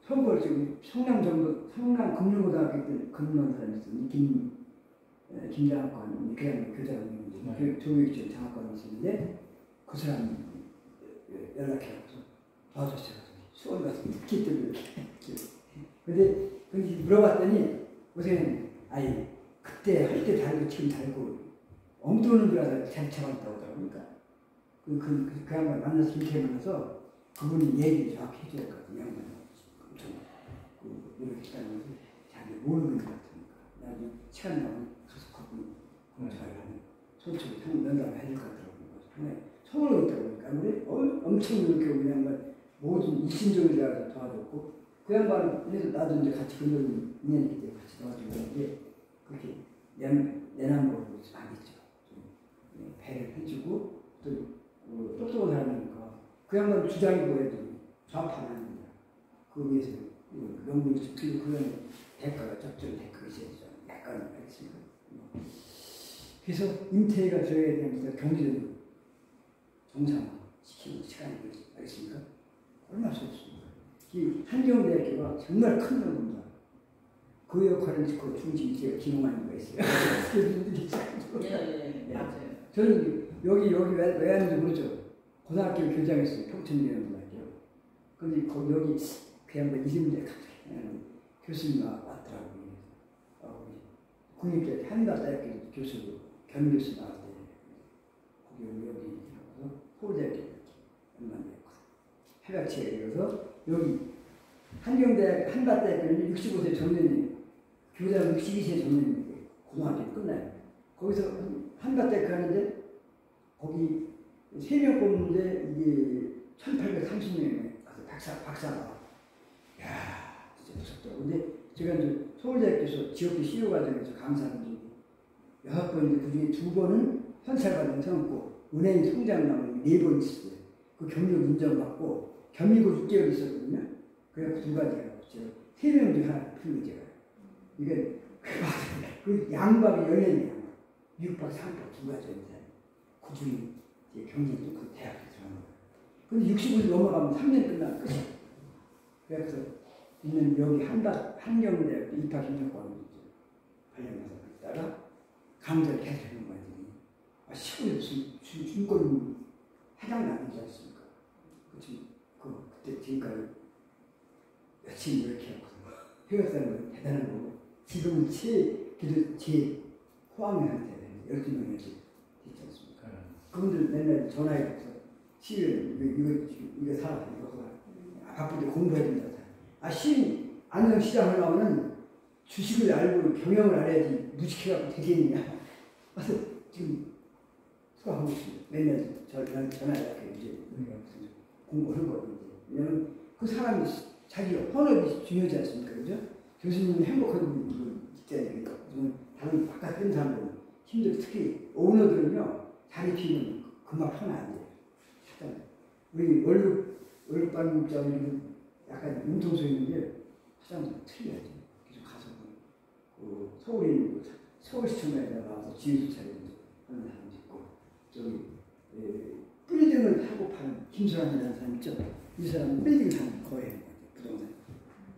서울 저기 성남 금융고등학교 때 근무한 사람이 있었는데 김장학관 그냥 교장님 교육청 장학관이 있었는데 그 사람 연락해서 도와줬어요. 수원 가서 듣기 때문에. 근데 물어봤더니 선생님 아니 그때 할 때 달고 지금 달고 엉뚱한 줄 잘 잡았다고 하더라고요. 그 양반 만나서 김태희 만나서 그분이 얘기 정확히 해줘야 될 것 같아요. 양반 엄청 이렇게 했다는 것을 자기 모르는 것 같으니까 나중에 시간 나면 가서 그분 잘하는 솔직히 면담을 해줄 것 같더라고요. 서울로 있다 보니까 아무리 엄청 이렇게 우리 양반 모든 일심적으로 도와줬고 그 양반에서 나도 이제 같이 근무를 2년이기 때문에 같이 도와주고 있는데 그렇게 내남으로 많이 있죠. 배를 해주고 또 똑똑한 사람이니까 그 양반 주장이고 해도 좌파는 아닙니다. 그 위해서 명분이 좀 그런 대가가 적절한 대가가 있어야죠. 약간 알겠습니다. 그래서 임태희가 저에 대해서 경제적으로 정상화시키는 시간이 알겠습니까? 얼마나 좋습니까? 이 한경대학교가 정말 큰 정도입니다. 그 역할을 짓고 중심 제가 김용환이가 있어요. 예, 맞아요. 저는 여기 왜 하는지 모르죠. 고등학교 교장했어요. 평촌대학교. 근데 여기 그 양반 이름인데 갑자기 교수님 왔더라고요. 국립대 한국대학교 교수 겸임교수 나왔대요. 여기 서울대학교 연관되었고 해박치에 이어서 여기 한경대학 한밭대학교는 65세 정년이 교장 62세 정년이 고등학교 끝나요. 거기서 한밭대학교 하는데 거기 3명 뽑는데 이게 1830명에 박사가 야 진짜 무섭다. 근데 제가 이제 서울대학교에서 지역비 CEO 과정에서 강사한 적이 6번인데 그중에 2번은 현찰받은 세웠고 은행 통장 나오는 4번 있었어요. 그 경력 인정받고 겸임고 6개월 있었거든요. 그래서 2가지가 제가 3명 중에 하나 풀고 제가 이게 그 양박이 연예인이야. 미국박 3박 2가지인데 그 중에 경력도 그 대학에 들어간 거예요. 근데 65세 넘어가면 3년 끝나면 끝이에요. 그래서 있는 여기 한경대학교 입학 인력과학을 관련해서 있다가 강좌를 계속 하는 거예요. 시골에 무슨 중권 해당 나누지 않습니까? 그때 지금까지 며칠 이렇게 하고 해외사람은 대단한 거고 지금은 제 호황의 상태에 12명이 있지 않습니까? 그분들 맨날 전화해서 이거 사라 바쁜데 공부해야 된다. 안성시장을 나오면 주식을 알고 경영을 알아야지 무식해갖고 되겠느냐. 그래서 지금 수강하고 있습니다. 매년 전화 이렇게 이제 공부하는 거예요. 왜냐면 그 사람이 자기 헌업이 중요하지 않습니까? 그죠? 교수님이 행복한 분 있어야 되니까. 다른 바깥 뜬 사람들은 힘들어. 특히 오너들은요, 자리 비우면 그만 하면 안 돼요. 잠깐. 우리 월급 받는 입장은 약간 융통성 있는데, 화장실 틀려야지. 계속 가서, 서울시청에다 나와서 지휘소 차리는 하는 사람도 있고, 저기, 빌딩을 하고 파는 김수환이라는 사람 있죠? 이 사람은 빌딩을 하는 거예요. 부동산.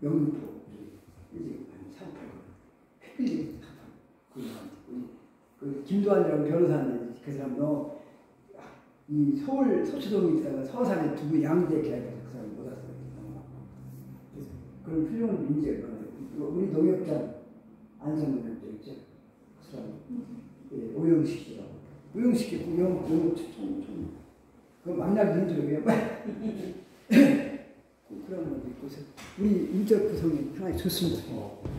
영등포 빌딩 한 3,800. 빌딩 그 김도환이라고 변호사인데 그 사람도 이 서울 서초동에 있다가 서산에 두고 양대 계약해서 그 사람 못 왔어요. 그런 훌륭한 인재가 우리 농협장 안성문 있죠. 그 사람 오영식이라고 오영식이 그 만나기 힘들어요. 그런 것도 있고 우리 인적 구성이 상당히 좋습니다.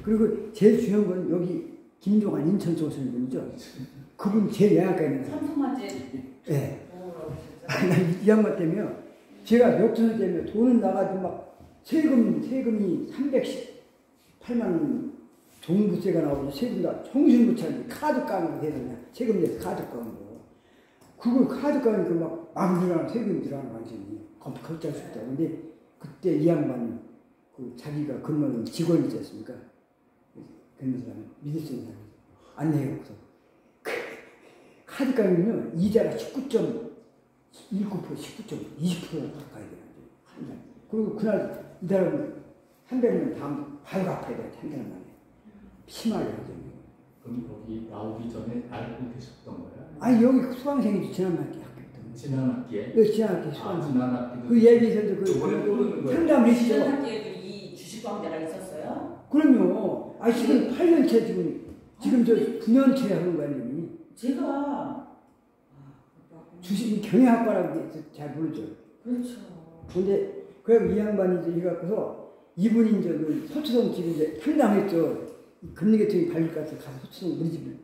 그리고 제일 중요한 건 여기 김종환 인천 쪽 오시는 분이죠. 그분 제일 예약가 있는 사람. 삼성맞지. 네. 이 양반 때문에 제가 몇 천원 때문에 돈은 나가지고 막 세금이 318만 원 종부세가 나오고 세금 다 정신 못 차리고 카드 까는 거 해야 세금 내서 카드 까는 거. 그걸 카드 까니까 막 들어가는 세금이 들어가는 거 완전히 걱정할 수 있다. 근데 그때 이 양반이 자기가 근무하는 직원이 있지 않습니까? 그런 사람 믿을 수 있는 사람 안내해서 카드 까면요 이자가 19.19% 20% 가까이 돼요. 그리고 그날 이 사람은 300명 다음 바로 갚아야 돼요. 한 달만 만에 심하게 하죠. 그럼 여기 나오기 전에 알고 계셨던 거예요? 아니 여기 수강생이지 지난 학기 때문에. 지난 학기에? 네, 지난 학기 수강생. 지난 학기도 그 얘기에서도 그 상담을 했죠. 지난 학기에도 이 주식광대가 있었어요? 그럼요. 아 지금 8년째 지금 저 9년째 하는 거 아니니? 제가 주식 경영학과라고 잘 모르죠. 그렇죠. 근데 그래서 이 양반이 이제 해갖고서 이분이 이제 그 서초동 집에 이제 상담했죠. 금리계통이 발릴 것 같아서 가서 서초동 우리 집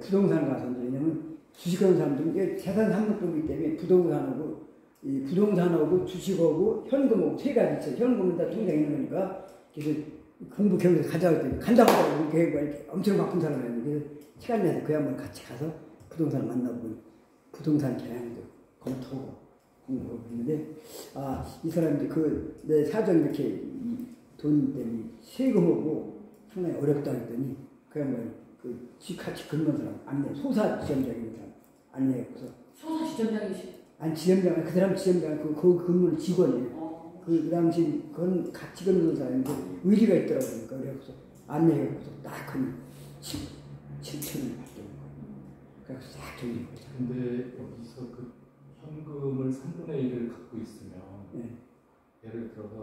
부동산 가서 이제 왜냐면 주식하는 사람들은 재산 상속법이기 때문에 부동산하고 주식하고 현금하고 세 가지 있어요. 현금은 다 통장에 있는 거니까 그래서 공부 경에서 가자고 했더니 간다고 하고 이렇게 엄청 바쁜 사람이었는데 시간 내서 그 양반 같이 가서 부동산을 만나고 부동산 경영도 검토하고 공부하고 있는데 이 사람이 내 사정 이렇게 돈 때문에 세금하고 상당히 어렵다 했더니 그 양반이 같이 근무한 사람 안내 소사 지점장인 사람 안내했고서 소사 지점장이시? 아니 지점장 그 사람 지점장 그 근무는 직원이에요. 그 당시 그건 같이 근무한 사람인데 의리가 있더라고요. 그래서 안내해서 딱 하니 7천을 받더라고요. 그래서 싹 돌리고. 근데 여기서 그 현금을 3분의 1을 갖고 있으면 네. 예를 들어서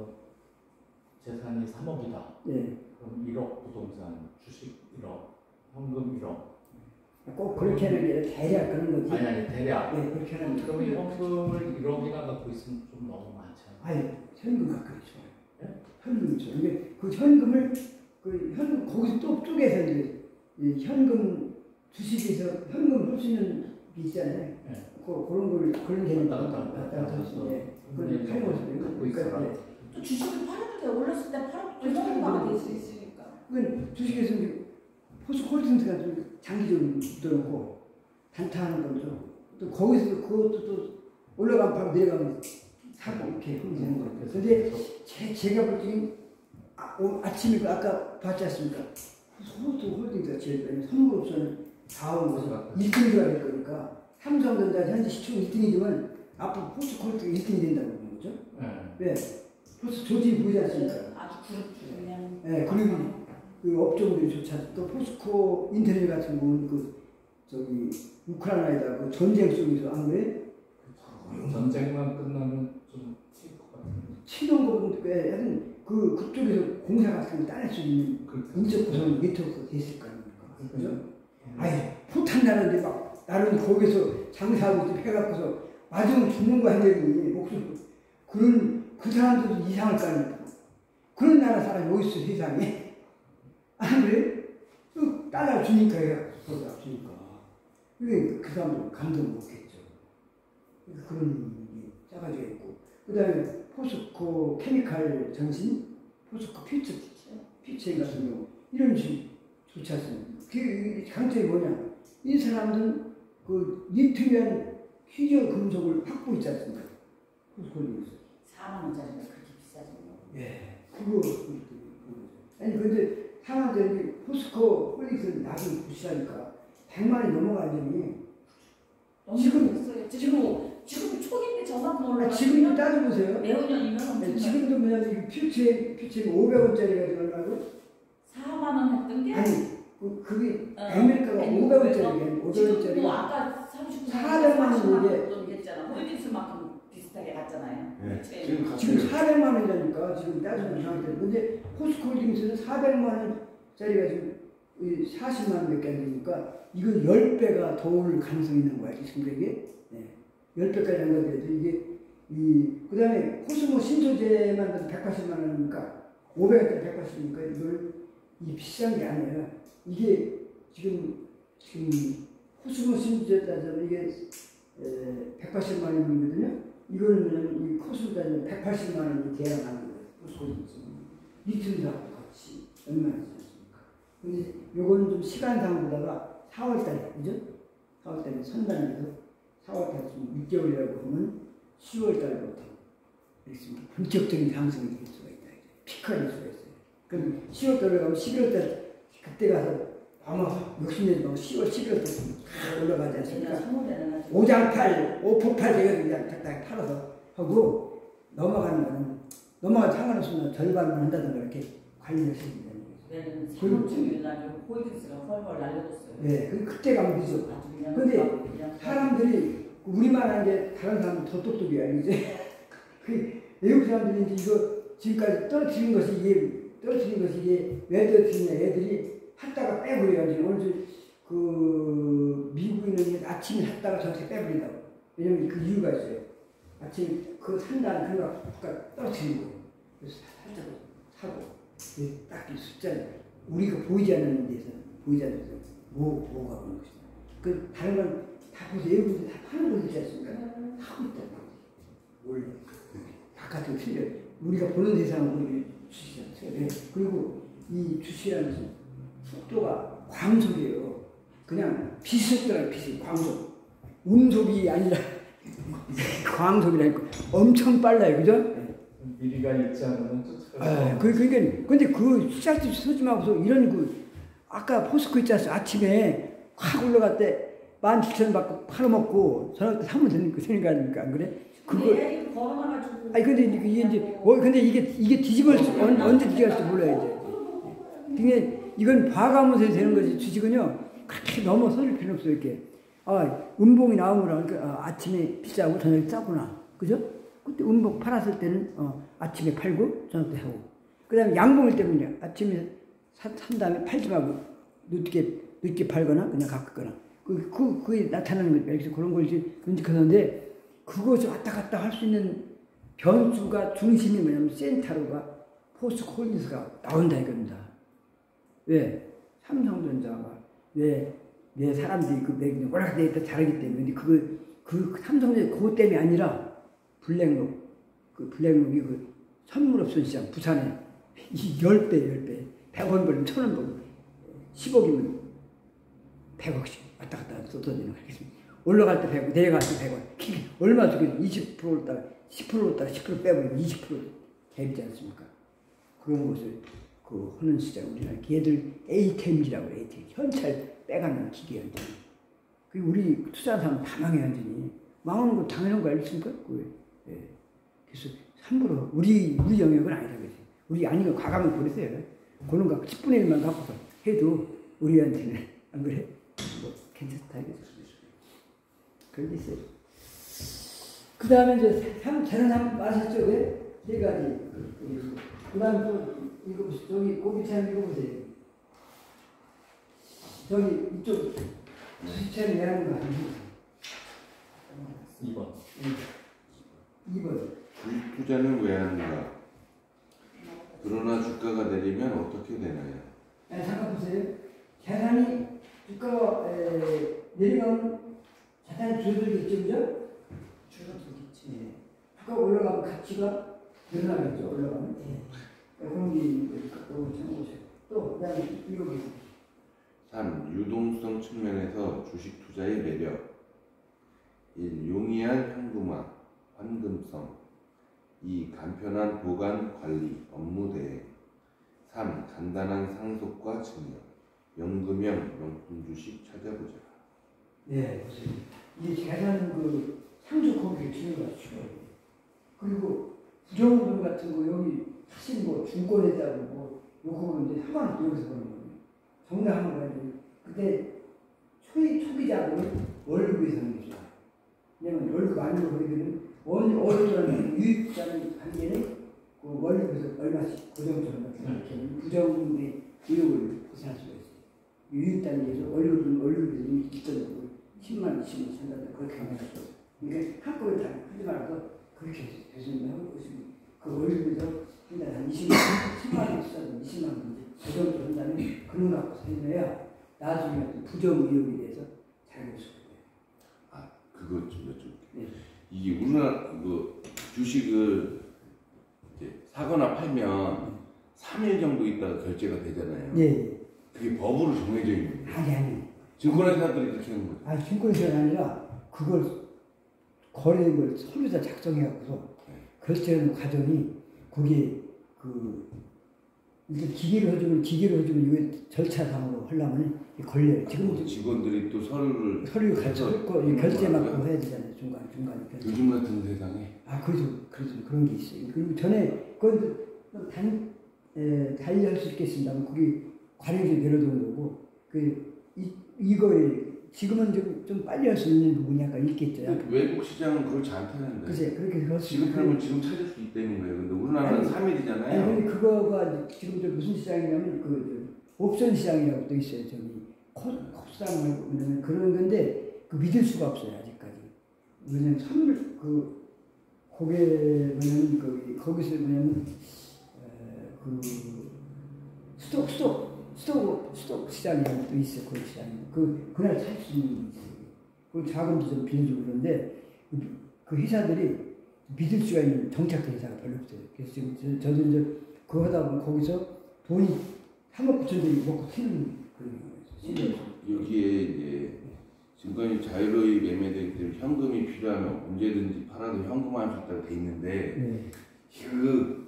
재산이 3억이다. 네. 그럼 1억 부동산, 주식 1억, 현금 1억. 꼭 그렇게 하는 게 대략 그런 거지. 아니 대략. 네, 그렇게 하는 거. 그러면 현금을 1억이나 갖고 있으면 좀 너무 많잖아요. 아니, 현금 가까이 좋아요. 네? 현금 좋아요. 이게 그 현금을 현금 거기서 또 쪼개서 이제 이 현금 주식에서 현금 할 수 있는 게 있잖아요. 네. 그런 개념 왔다 갔다 하시는 게 그걸 팔고 갖고 있어라. 또 주식을 팔았는데 올랐을 때 팔아도 또 현금화가 될 수 있으니까. 그건 주식에서 이제 포스코홀딩스가 좀 장기적으로 묻어놓고 단타하는 거죠. 또 거기서 그것도 또 올라가면 바로 내려가면 사고 이렇게 되는 거예요. 근데 제가 볼 때는 아침에 아까 봤지 않습니까? 포스코홀딩스가 제일 선물로서는 다음 것은 1등이가 될 거니까 삼성전자 현재 시총 1등이지만 앞으로 포스코홀딩스가 1등이 된다고 보는 거죠. 네. 포스 조지 보이지 않습니까? 아주 그렇죠. 그냥. 네, 그리고 그 업종들이 좋지 않습니까? 또 포스코 인터넷 같은 경우는 우크라이나에다 그 전쟁 속에서 한 거에 전쟁만 끝나면 좀 튈 것 같은데. 치는 거는 하여튼 그쪽에서 공사 같은 거 따낼 수 있는 인적 구성 네트워크가 됐을 거 아닙니까? 그죠? 아니, 포탄 나는데 나는 거기서 장사하고 좀 해갖고서 맞으면 죽는 거 하려니 목숨. 그 사람들도 이상할 거 아닙니까? 그런 나라 사람이 어디 있어, 세상에? 안 그래? 달러 주니까 해요. 주니까. 그게 그 사람도 감동 못했죠. 그런 일이 짜가지고 있고, 그 다음에 포스코 케미칼 전신, 포스코 퓨처 같은 경우 이런 식이 좋지 않습니까? 그 강점이 뭐냐? 이 사람들은 그 리튬이라는 희귀 금속을 확보했지 않습니까? 포스코에서 4만 원짜리가 그렇게 비싸지 뭐. 예, 그거 아니 근데 사람들이 포스코 홀릭스를 나중에 부시하니까 100만 원이 넘어가더니 지금 초기인데 저만큼 올라가. 지금도 따져보세요. 내후년이면 네, 엄청. 지금도 뭐냐면 퓨처 500원짜리가 얼마고? 4만 원 했던 게. 아니 그게 아메리카가 500원짜리가 500원짜리. 지금도 아까 39, 400만 원 돈 했잖아. 홀딩스만큼 비슷하게 갔잖아요. 네. 지금 지금 400만 원이니까 지금 따지면 이상한데 근데 포스코홀딩스는 400만 원짜리가 지금 40만 원밖에 안 되니까 이거 10배가 더 올 가능성이 있는 거야 지금 이게. 네. 10배까지 한 건데 이게 그 다음에 코스모 신소재만 180만 원이니까 500원짜리 180이니까 이걸 이 비싼 게 아니에요. 이게 지금 코스모 신소재 따지면 이게 180만 원이거든요. 이거는 뭐냐면 이 코스모 따지면 180만 원이 돼야 하는 거예요. 코스모에서 리튬하고 같이 얼마나 있습니까? 근데 요거는 좀 시간상 보다가 4월달에 그죠? 4월달에 선단에서 4월달 좀 6개월이라고 하면 10월달부터 있습니다. 본격적인 상승이 될 수가 있다. 피크가 될 수가 있어요. 그럼 10월달에 가면 11월달 그때 가서 아마 60년 막 10월, 11월달 올라가지 않습니까? 오장팔, 오포팔 제가 그냥 딱딱 팔아서 하고 넘어가는 거는 넘어가도 상관없으면 절반만 한다든가 이렇게 관리를 해야 된다는 거죠. 그리고 중요한 홀딩스가 펄펄 날려줬어요. 네, 그때 가면 되죠. 근데 사람들이 우리만 하는 게 다른 사람은 더 똑똑해요, 알죠? 그 외국 사람들이 이제 이거 지금까지 떨어뜨린 것이 이게 왜 떨어뜨리냐 애들이 했다가 빼버려요. 이제 오늘 그 미국인은 아침에 했다가 저렇게 빼버린다고. 왜냐면 그 이유가 있어요. 아침에 그거 산다는 그거 떨어뜨리는 거예요. 그래서 살짝 사고 딱 이 숫자를 우리가 보이지 않는 데서 뭐가 오는 것이다. 그 다른 건 다 보세요. 외국인들 다 파는 거 있지 않습니까? 하고 있다는 거지. 원래 바깥으로 틀려. 우리가 보는 대상은 우리 주시지 않죠. 네. 그리고 이 주시라는 것은 속도가 광속이에요. 그냥 비속도라 비속 광속. 운속이 아니라 광속이라니까 엄청 빨라요, 그죠? 미리가 있지 않으면 쫓아갈 그러니까 근데 그 시작도 서지 마고서 이런 아까 포스코 있지 않습니까? 아침에 확 올라갈 때 17,000원 받고 팔아먹고 저녁 때 사면 되는 거 아닙니까? 안 그래? 그거 아니 근데 이게 이제 근데 이게 뒤집을 언제 뒤집을지 몰라요 이제. 그게 이건 봐가면서 되는 거지 주식은요 그렇게 넘어설 필요 없어요 이렇게. 음봉이 나오면 그러니까 아침에 비싸고 저녁에 싸구나, 그죠? 그때 음봉 팔았을 때는 아침에 팔고 저녁 때 하고. 그다음에 양봉일 때는요 아침에 산 다음에 팔지 말고 늦게 팔거나 그냥 가깝거나. 그게 나타나는 거죠. 그래서 그런 걸 이제 그런데 그것을 왔다 갔다 할 수 있는 변수가 중심이 뭐냐면 센타로가 포스코홀딩스가 나온다 이겁니다. 왜? 삼성전자가 왜 사람들이 그 워낙 데이터 잘하기 때문에 근데 그 삼성전자 그것 때문이 아니라 블랙록이 그 선물업소 시장 부산에 10배 100원 벌면 1,000원 벌고 10억이면 100억씩 왔다 갔다 쏟아지는 거 알겠습니다. 올라갈 때 100원, 내려갈 때 100원. 얼마 주겠냐? 20% 올다가 10% 올다가 10% 빼버리면 20% 갭이지 않습니까? 그런 것을 하는 시장 우리나라 걔들 ATM이라고 해요. ATM. 현찰 빼가는 기계 완전히. 그리고 우리 투자하는 사람 다 망해 완전히. 망하는 거 당연한 거 알겠습니까? 예. 그래서 함부로 우리 영역은 아니다 그랬어요. 우리 아니면 과감히 버리세요. 그런 거 10분의 1만 갖고서 해도 우리한테는 안 그래? 괜찮다 이거죠. 그런 게 있어요. 그 다음에 이제 자연산 마셨죠? 네 가지. 그 다음에 또 읽어보세요. 저기 고기차를 읽어보세요. 저기 이쪽 수시차를 내라는 거 아니에요? 2번. 2번. 주식 투자는 왜 하는가? 그러나 주가가 내리면 어떻게 되나요? 잠깐 보세요. 계산이 주가 내려가면 자산이 줄어들겠죠, 그죠? 줄어들겠지. 예. 아까 올라가면 가치가 늘어나겠죠, 올라가면. 예. 그런 게 있는 거니까 그거 참고하세요. 또 그다음에 읽어보세요. 3. 유동성 측면에서 주식 투자의 매력. 1. 용이한 현금화, 환금성. 2. 간편한 보관, 관리, 업무 대행. 3. 간단한 상속과 증여. 연금형, 명품 주식 찾아보자. 네, 보세요. 이게 재산 그 상속하기 중요가 중요해요. 그리고 부정분 같은 거 여기 사실 뭐 중권에다가 뭐 요거 이제 상관없이 여기서 보는 거예요. 정당한 거야. 근데 초기자금은 월급에서 하는 게 좋아요. 왜냐면 월급 아니고 거기는 월급이라는 유입자는 관계는 그 월급에서 얼마씩 고정적으로 이렇게 부정의 의욕을 벗어날 수가 있어요. 유입 단위에서 월급이 기본적으로 10만, 20만 산다든가 그렇게 하는 거죠. 그러니까 한꺼번에 다 하지 말고 그렇게 대신에 하고 있습니다. 그 월급에서 한 달에 한 20만, 10만 원 쓰든 20만 원 고정적으로 한 다음에 그런 거 갖고 살려야 나중에 부정 의욕에 대해서 잘 볼 수 있어요. 아, 그거 좀 여쭤볼게요. 네. 이게 우리나라 그 주식을 이렇게 사거나 팔면 3일 정도 있다가 결제가 되잖아요. 예. 그게 법으로 정해져 있는 거예요. 아니. 증권회사들이 그렇게 하는 거죠. 아니, 증권회사가 아니라 그걸 거래액을 서류에다 작성해갖고서 결제하는 과정이 그게 이게 기계로 해주면 이거 절차상으로 하려면 걸려요. 지금 직원들이 또 서류 같이 결제 맡고 해야 되잖아요. 중간에 결제. 요즘 같은 세상에 그래서 그런 게 있어요. 그리고 전에 그건 달리할 수 있겠습니다. 그게 관행이 내려오는 거고 이거에 지금은 좀 빨리 할 수 있는 부분이 약간 있겠죠. 외국 시장은 그렇지 않다는데. 글쎄 그렇게 그렇지. 지금 팔면 지금 찾을 수 있다는 거예요. 근데 우리나라는 3일이잖아요. 아니 근데 그거가 지금 저 무슨 시장이냐면 옵션 시장이라고 또 있어요. 저기 컵상 말고 그런 건데 믿을 수가 없어요 아직까지. 왜냐면 선물 거기에 뭐냐면 거기서 뭐냐면 스톡 시장이라고 또 있어요. 그 시장이. 그날 살 수 있는 게 있어요. 그 자금도 좀 빌려주고 그러는데 그 회사들이 믿을 수가 있는 정착된 회사가 별로 없어요. 그래서 지금 저도 이제 그거 하다 보면 거기서 돈이 3억 9천들이 먹고 튀는 그런 거예요. 여기에 이제 증권이 자유로이 매매되기 때문에 현금이 필요하면 언제든지 팔아도 현금화할 수 있다고 돼 있는데 그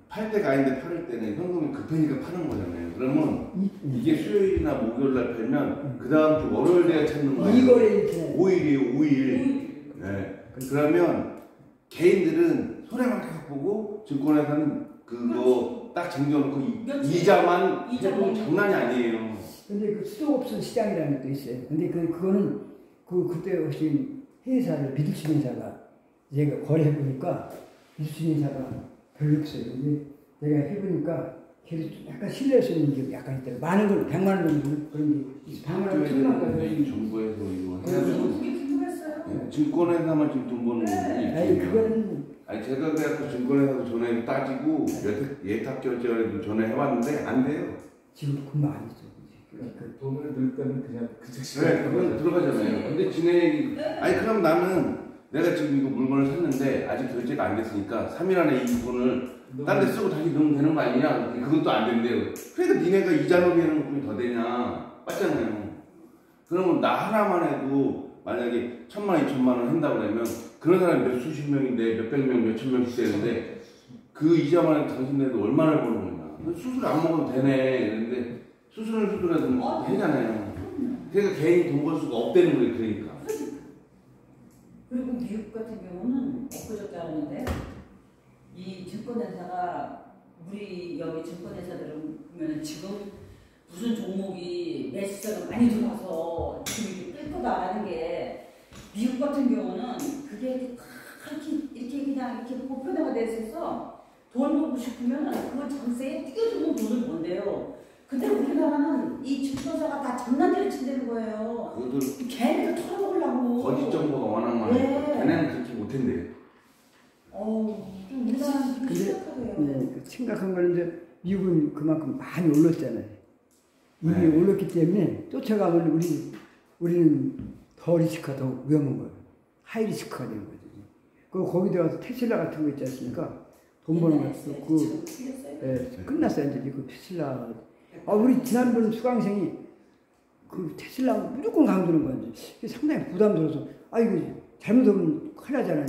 팔 때가 아닌데 팔을 때는 현금이 급하니까 파는 거잖아요. 그러면 이게 수요일이나 목요일날 팔면 그 다음 주 월요일 돼야 찾는 거예요. 5일이에요, 5일. 네. 그러면 개인들은 손해만 계속 보고 증권회사는 그거 딱 쟁여놓고 이자만 해도 장난이 아니에요. 근데 그 수도옵션 시장이라는 것도 있어요. 근데 그거는 그때 혹시 회사를 믿을 수 있는 회사가 제가 거래해보니까 믿을 수 있는 회사가 별로 없어요. 근데 내가 해보니까 계속 약간 신뢰할 수 있는 게 약간 있더라고요. 많은 걸 100만 원 정도 그런 게 100만 원, 1000만 원 정부에서 이거 해가지고 그게 궁금했어요. 증권회사만 지금 돈 버는 아니 그거는 제가 그래서 증권회사도 전에 따지고 예탁 결제를 전화해봤는데 안 돼요. 지금 금방 안 했죠. 돈을 넣을 때는 그냥 그 즉시 그건 들어가잖아요. 근데 진행이 그럼 나는 내가 지금 이거 물건을 샀는데 아직 결제가 안 됐으니까 3일 안에 이 돈을 딴 데 쓰고 다시 넣으면 되는 거 아니냐? 그건 또 안 된대요. 그러니까 니네가 이자놀이 하는 것뿐이 더 되냐? 맞잖아요. 그러면 나 하나만 해도 만약에 1000만 원, 2000만 원 한다고 그러면 그런 사람이 몇 수십 명인데 몇백 명, 몇천 명씩 되는데 그 이자만 해도 당신네도 얼마나 버는 거냐? 수술 안 먹어도 되네. 그런데 수술해도 되잖아요. 그러니까 개인이 돈 벌 수가 없다는 거예요. 그러니까. 그리고 미국 같은 경우는 엊그저께 하는데 이 증권회사가 우리 여기 증권회사들은 보면 지금 무슨 종목이 매수자가 많이 들어와서 지금 이렇게 끌고 나가는 게 미국 같은 경우는 그게 이렇게 그냥 이렇게 보편화가 돼 있어서 돈 벌고 싶으면 그 장세에 뛰어주는 돈을 번대요. 근데 우리나라는 이 증권사가 다 장난질을 친다는 거예요. 그것도 걔네들 털어먹으려고. 거짓 정보가 워낙 많아요. 걔네는 그렇게 못한대요. 좀 우리나라는 좀 심각하네요. 네, 심각한 거는 이제 미국은 그만큼 많이 올랐잖아요. 이미 네. 올랐기 때문에 쫓아가면 우리 우리는 더 리스크가 더 위험한 거예요. 하이 리스크가 되는 거죠. 그 거기 들어가서 테슬라 같은 거 있지 않습니까? 돈 버는 거. 그 끝났어요 이제 그 테슬라. 우리 지난번 수강생이 그 테슬라 무조건 강조하는 건지 상당히 부담스러워서 이거 잘못하면 큰일 나잖아요.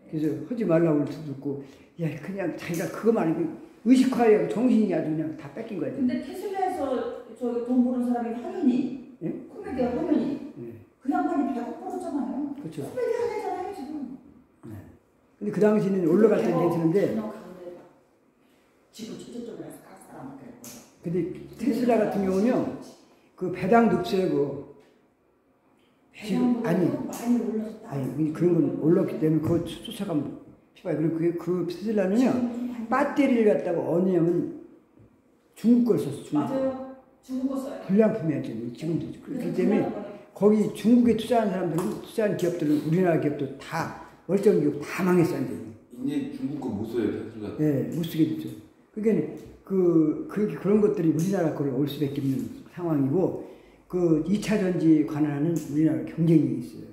그래서 하지 말라고 듣고 야 그냥 자기가 그거만 아니고 의식화하려고 정신이 아주 그냥 다 뺏긴 거지. 근데 테슬라에서 저 돈 버는 사람이 화면이 코미디어 화면이 그 양반이 100억 벌었잖아요. 그렇죠. 코미디 하잖아요 지금. 근데 그 당시는 올라갈 때 괜찮은데 지금 초저쪽이라서 각 사람 그랬고. 근데 테슬라 같은 경우는요 그 배당도 없어요. 지금 많이 올랐다. 아니 그런 건 올랐기 때문에 그거 쫓아가면 피봐요. 그리고 그 테슬라는요 배터리를 갖다가 얻으려면 중국 걸 썼어. 맞아요. 중국 거 써요. 불량품이었죠. 지금도 그렇기 때문에 거기 중국에 투자한 사람들은 투자한 기업들은 우리나라 기업도 다 멀쩡한 기업 다 망했어요. 이제 중국 거 못 써요 테슬라. 네, 못 쓰게 됐죠. 그러니까 그런 것들이 우리나라 거를 올 수밖에 없는 상황이고 그 2차 전지에 관한 우리나라 경쟁력이 있어요.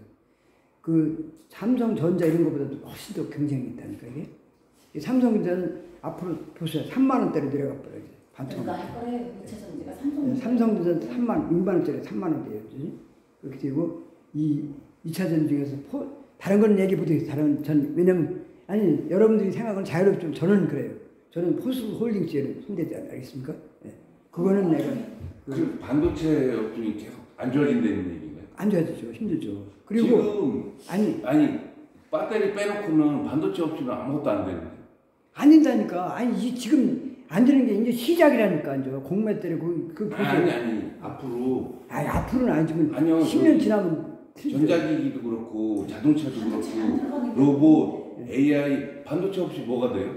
그 삼성전자 이런 것보다도 훨씬 더 경쟁이 있다니까 이게. 삼성전자는 앞으로 보세요. 3만 원대로 내려가 버려요. 반토막. 그러니까 할 거래요. 2차 전지가 삼성전자 6만 원짜리 3만 원대예요. 그렇게 되고 이 2차 전지 중에서 다른 건 얘기 못해요. 왜냐면 여러분들이 생각은 자유롭지만 저는 그래요. 저는 포스홀딩스에 손대지 않겠습니까? 네. 그거는 내가 그 반도체 업종이 계속 안 좋아진다는 얘기인가요? 안 좋아지죠. 힘들죠. 그리고 지금 아니 배터리 빼놓고는 반도체 업종은 아무것도 안 되는데. 안 된다니까. 지금 안 되는 게 이제 시작이라니까. 이제 공매대를 아니 앞으로는 아니지만 아니요, 10년 지나면 전자기기도 그렇고 자동차도 그렇고 로봇, AI 반도체 없이 뭐가 돼요?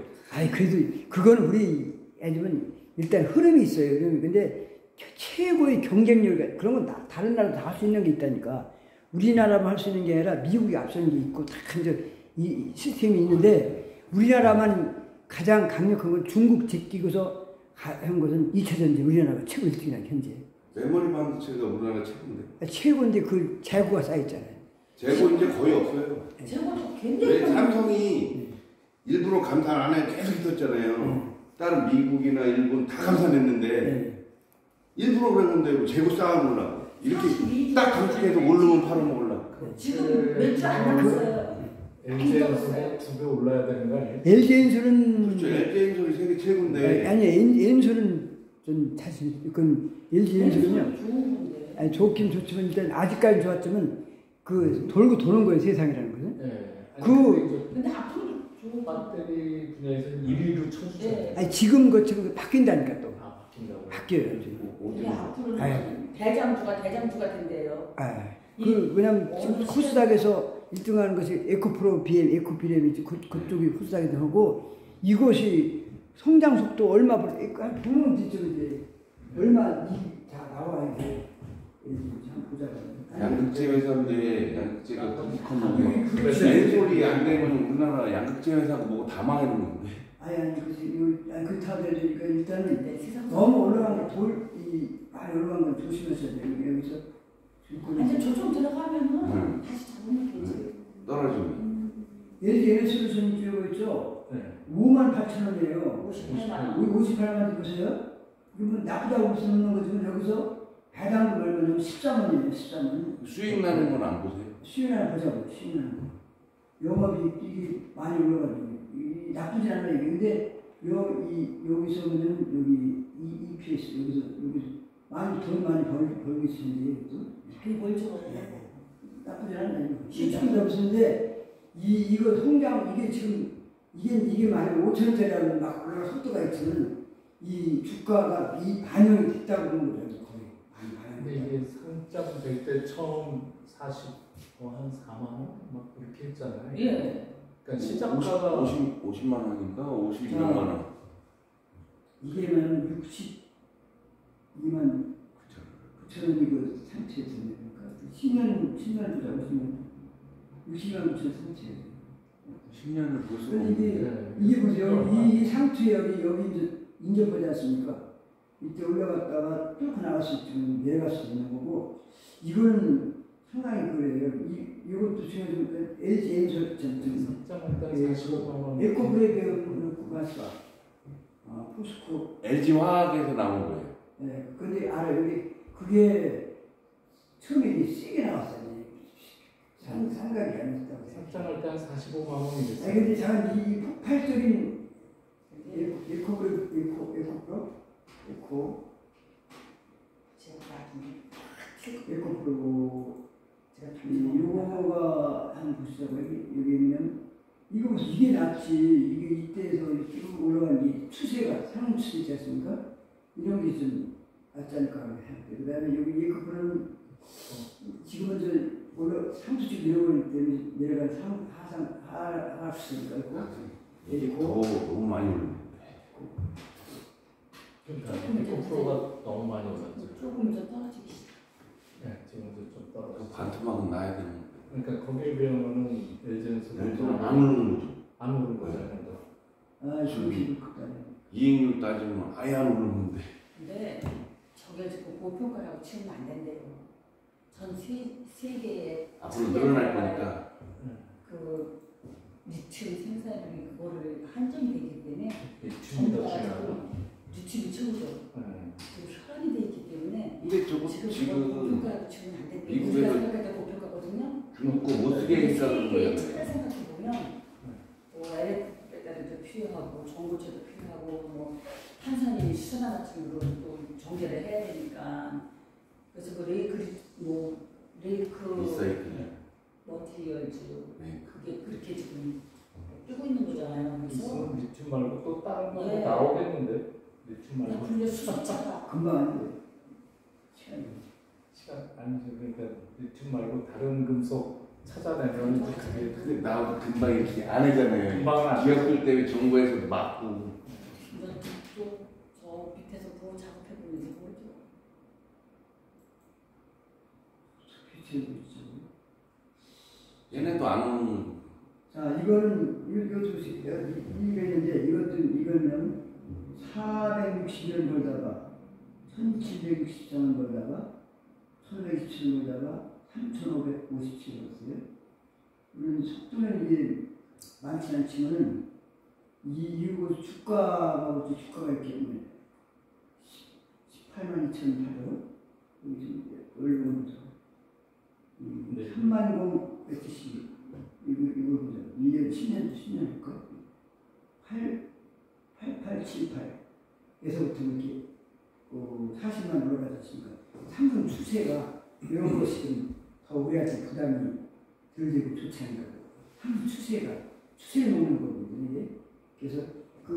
그래도 그건 우리 애들은 일단 흐름이 있어요. 근데 최고의 경쟁력 그런 건 다른 나라도 다 할 수 있는 게 있다니까. 우리나라만 할 수 있는 게 아니라 미국이 앞서는 게 있고 다 이제 이 시스템이 있는데 우리나라만 가장 강력한 건 중국 제끼고서 한 것은 2차 전지 우리나라가 최고 1등이란 현재. 메모리 반도체가 우리나라 최고인데. 최고인데 그 재고가 쌓였잖아요. 재고 이제 거의 없어요. 재고도 굉장히 삼성이 일부러 감산 안 해 계속 있었잖아요. 다른 미국이나 일본 다 감산했는데 일부러 그랬는데 재고 쌓아놓으려고 이렇게 딱 감축해서 오르면 팔아먹으려고. 지금 몇 주 안 남았어요. LG에서 2배 올라야 되는 거 아니에요? LG엔솔은 그렇죠. LG엔솔이 세계 최고인데. 엔솔은 좀 사실 그건 LG엔솔은요. 좋긴 좋지만 일단 아직까지 좋았지만 그 돌고 도는 거예요 세상이라는 것은. 네. 근데 앞으로 좋은 배터리 분야에서는 1위로 쳐주죠. 지금 것처럼 바뀐다니까 또. 바뀐다고. 바뀌어요. 근데 앞으로는 대장주가 된대요. 왜냐면 지금 코스닥에서 1등하는 것이 에코프로 BM, 에코비렘이지 그쪽이 코스닥에도 하고 이것이 성장 속도 얼마 보면 진짜 이제 얼마 다 나와 이게 보자. 양극재 회사인데 양극재가 크게 컸는데 엔솔이 안 되면 우리나라 양극재 회사가 뭐고 다 망하는 건데. 그 타들 되니까 일단은 너무 올라간 많이 올라간 건 조심하셔야 돼요. 여기서 이제 조정 들어가면은 다시 잡는 게 이제 떨어지면. LG에너지를 전주하고 있죠. 58,000원이에요. 58만 보세요. 그러면 나쁘다고 쓰는 거지만 여기서 배당금 얼마냐면 13원이에요. 13원. 수익 나는 건 안 보세요? 수익 나는 보자고. 수익 나는 거. 영업이 이게 많이 올라가지고 나쁘지 않아요. 근데 여기서는 여기 EPS 여기서 돈 많이 벌고 있는데 많이 벌죠. 나쁘지 않아요. 시중도 없는데 이거 성장 이게 지금 이게 만약 5천원짜리라고 막 올라갈 속도가 있지만 이 주가가 반영이 됐다고 보는 거죠. 거의 근데 이게 상장될 때 처음 40한 4만 원 막 그렇게 했잖아요. 예. 그러니까 시장가가 50만 원인가 52만 원. 이게는 62만 9천원이고 상체였습니다. 10년 주자고 60만 9천 상체. 10년을 볼 수가 없는데 이게 보세요. 이 상투에 여기 이제 인접하지 않습니까? 이때 올라갔다가 뚫고 나갈 수 있으면 내려갈 수 있는 거고 이거는 상당히 그래요. 이것도 지금 LG 엔솔 좀 삭장을 일단 45만 원. 에코브레이크 가스가 포스코. LG 화학에서 나온 거예요. 네, 근데 여기 그게 처음에 이게 세게 나왔어요. 상각이 아니었다고 생각해요. 삭장을 일단 45만 원이 됐어요. 근데 잠깐 이 폭발적인 에코 제가 나중에 에코프로 제가 요거가 한 보시자고 여기는 이게 낫지. 이게 이때에서 쭉 올라간 이 추세가 상승 추세지 않습니까? 이런 게 좀 낫지 않을까 생각해요. 그 다음에 여기 에코프로는 지금은 상수치 내려오기 때문에 내려간 하락수니까 너무 많이 올랐네. 그러니까 에코프로가 너무 많이 올랐죠. 조금 더 떨어지기 시작. 네, 지금도 좀 그 떨어졌어요. 반토막은 나야 되는 거. 그러니까 거기에 비하면은 LG에서 안 오르는 거죠. 안 오른 거잖아요. 지금 크다네. 이익률 따지면 아예 안 오르는데. 근데 저게 지금 고평가라고 치면 안 된대요. 전 세계에 앞으로 늘어날 거니까. 그 리튬 생산량이 그거를 한정이 되기 때문에 리튬이 더 중요하죠. 리튬이 최고죠. 그 혈안이 돼 있기 때문에 근데 저거 지금 지금 고평가라고 치면 안 된대요. 미국에서 우리가 생각할 때 고평가거든요. 중국 거 못 쓰게 했다는 거예요. 세계에 생각해 보면 LF배터리도 필요하고 전고체도 필요하고 뭐 탄산이 수소나 같은 걸로 또 정제를 해야 되니까 그래서 그 레이크 리사이클. 머티리얼즈 네. 그게 그렇게 지금 뜨고 있는 거잖아요. 그래서 있으면 리튬 말고 또 다른 거 예. 나오겠는데 리튬 그냥 말고 분류 수소차가 금방 안 돼. 시간 아니죠. 그러니까 리튬 말고 다른 금속 찾아내면 그게 근데 나도 금방 이렇게 안 하잖아요. 금방은 안 기업들 때문에 정부에서도 막고. 저 밑에서 뭐 작업해 보는지 모르죠. 얘네도 안 오는. 자, 이거는 이것도 있는데 이거는 460년 벌다가 1764년 벌다가 1127년 벌다가 3557 벌었어요. 물론 속도는 이게 많지 않지만은 이거 주가가 이렇게 18만 2,800원 얼마부터 3만 0,170 이거 보자. 1년 10년일까? 8878에서부터 이렇게 40만 올라가지 않습니까? 상승 추세가 이런 것이 좀 더 우리한테 부담이 덜 되고 좋지 않을까. 상승 추세를 놓는 거거든요. 이게. 그래서 그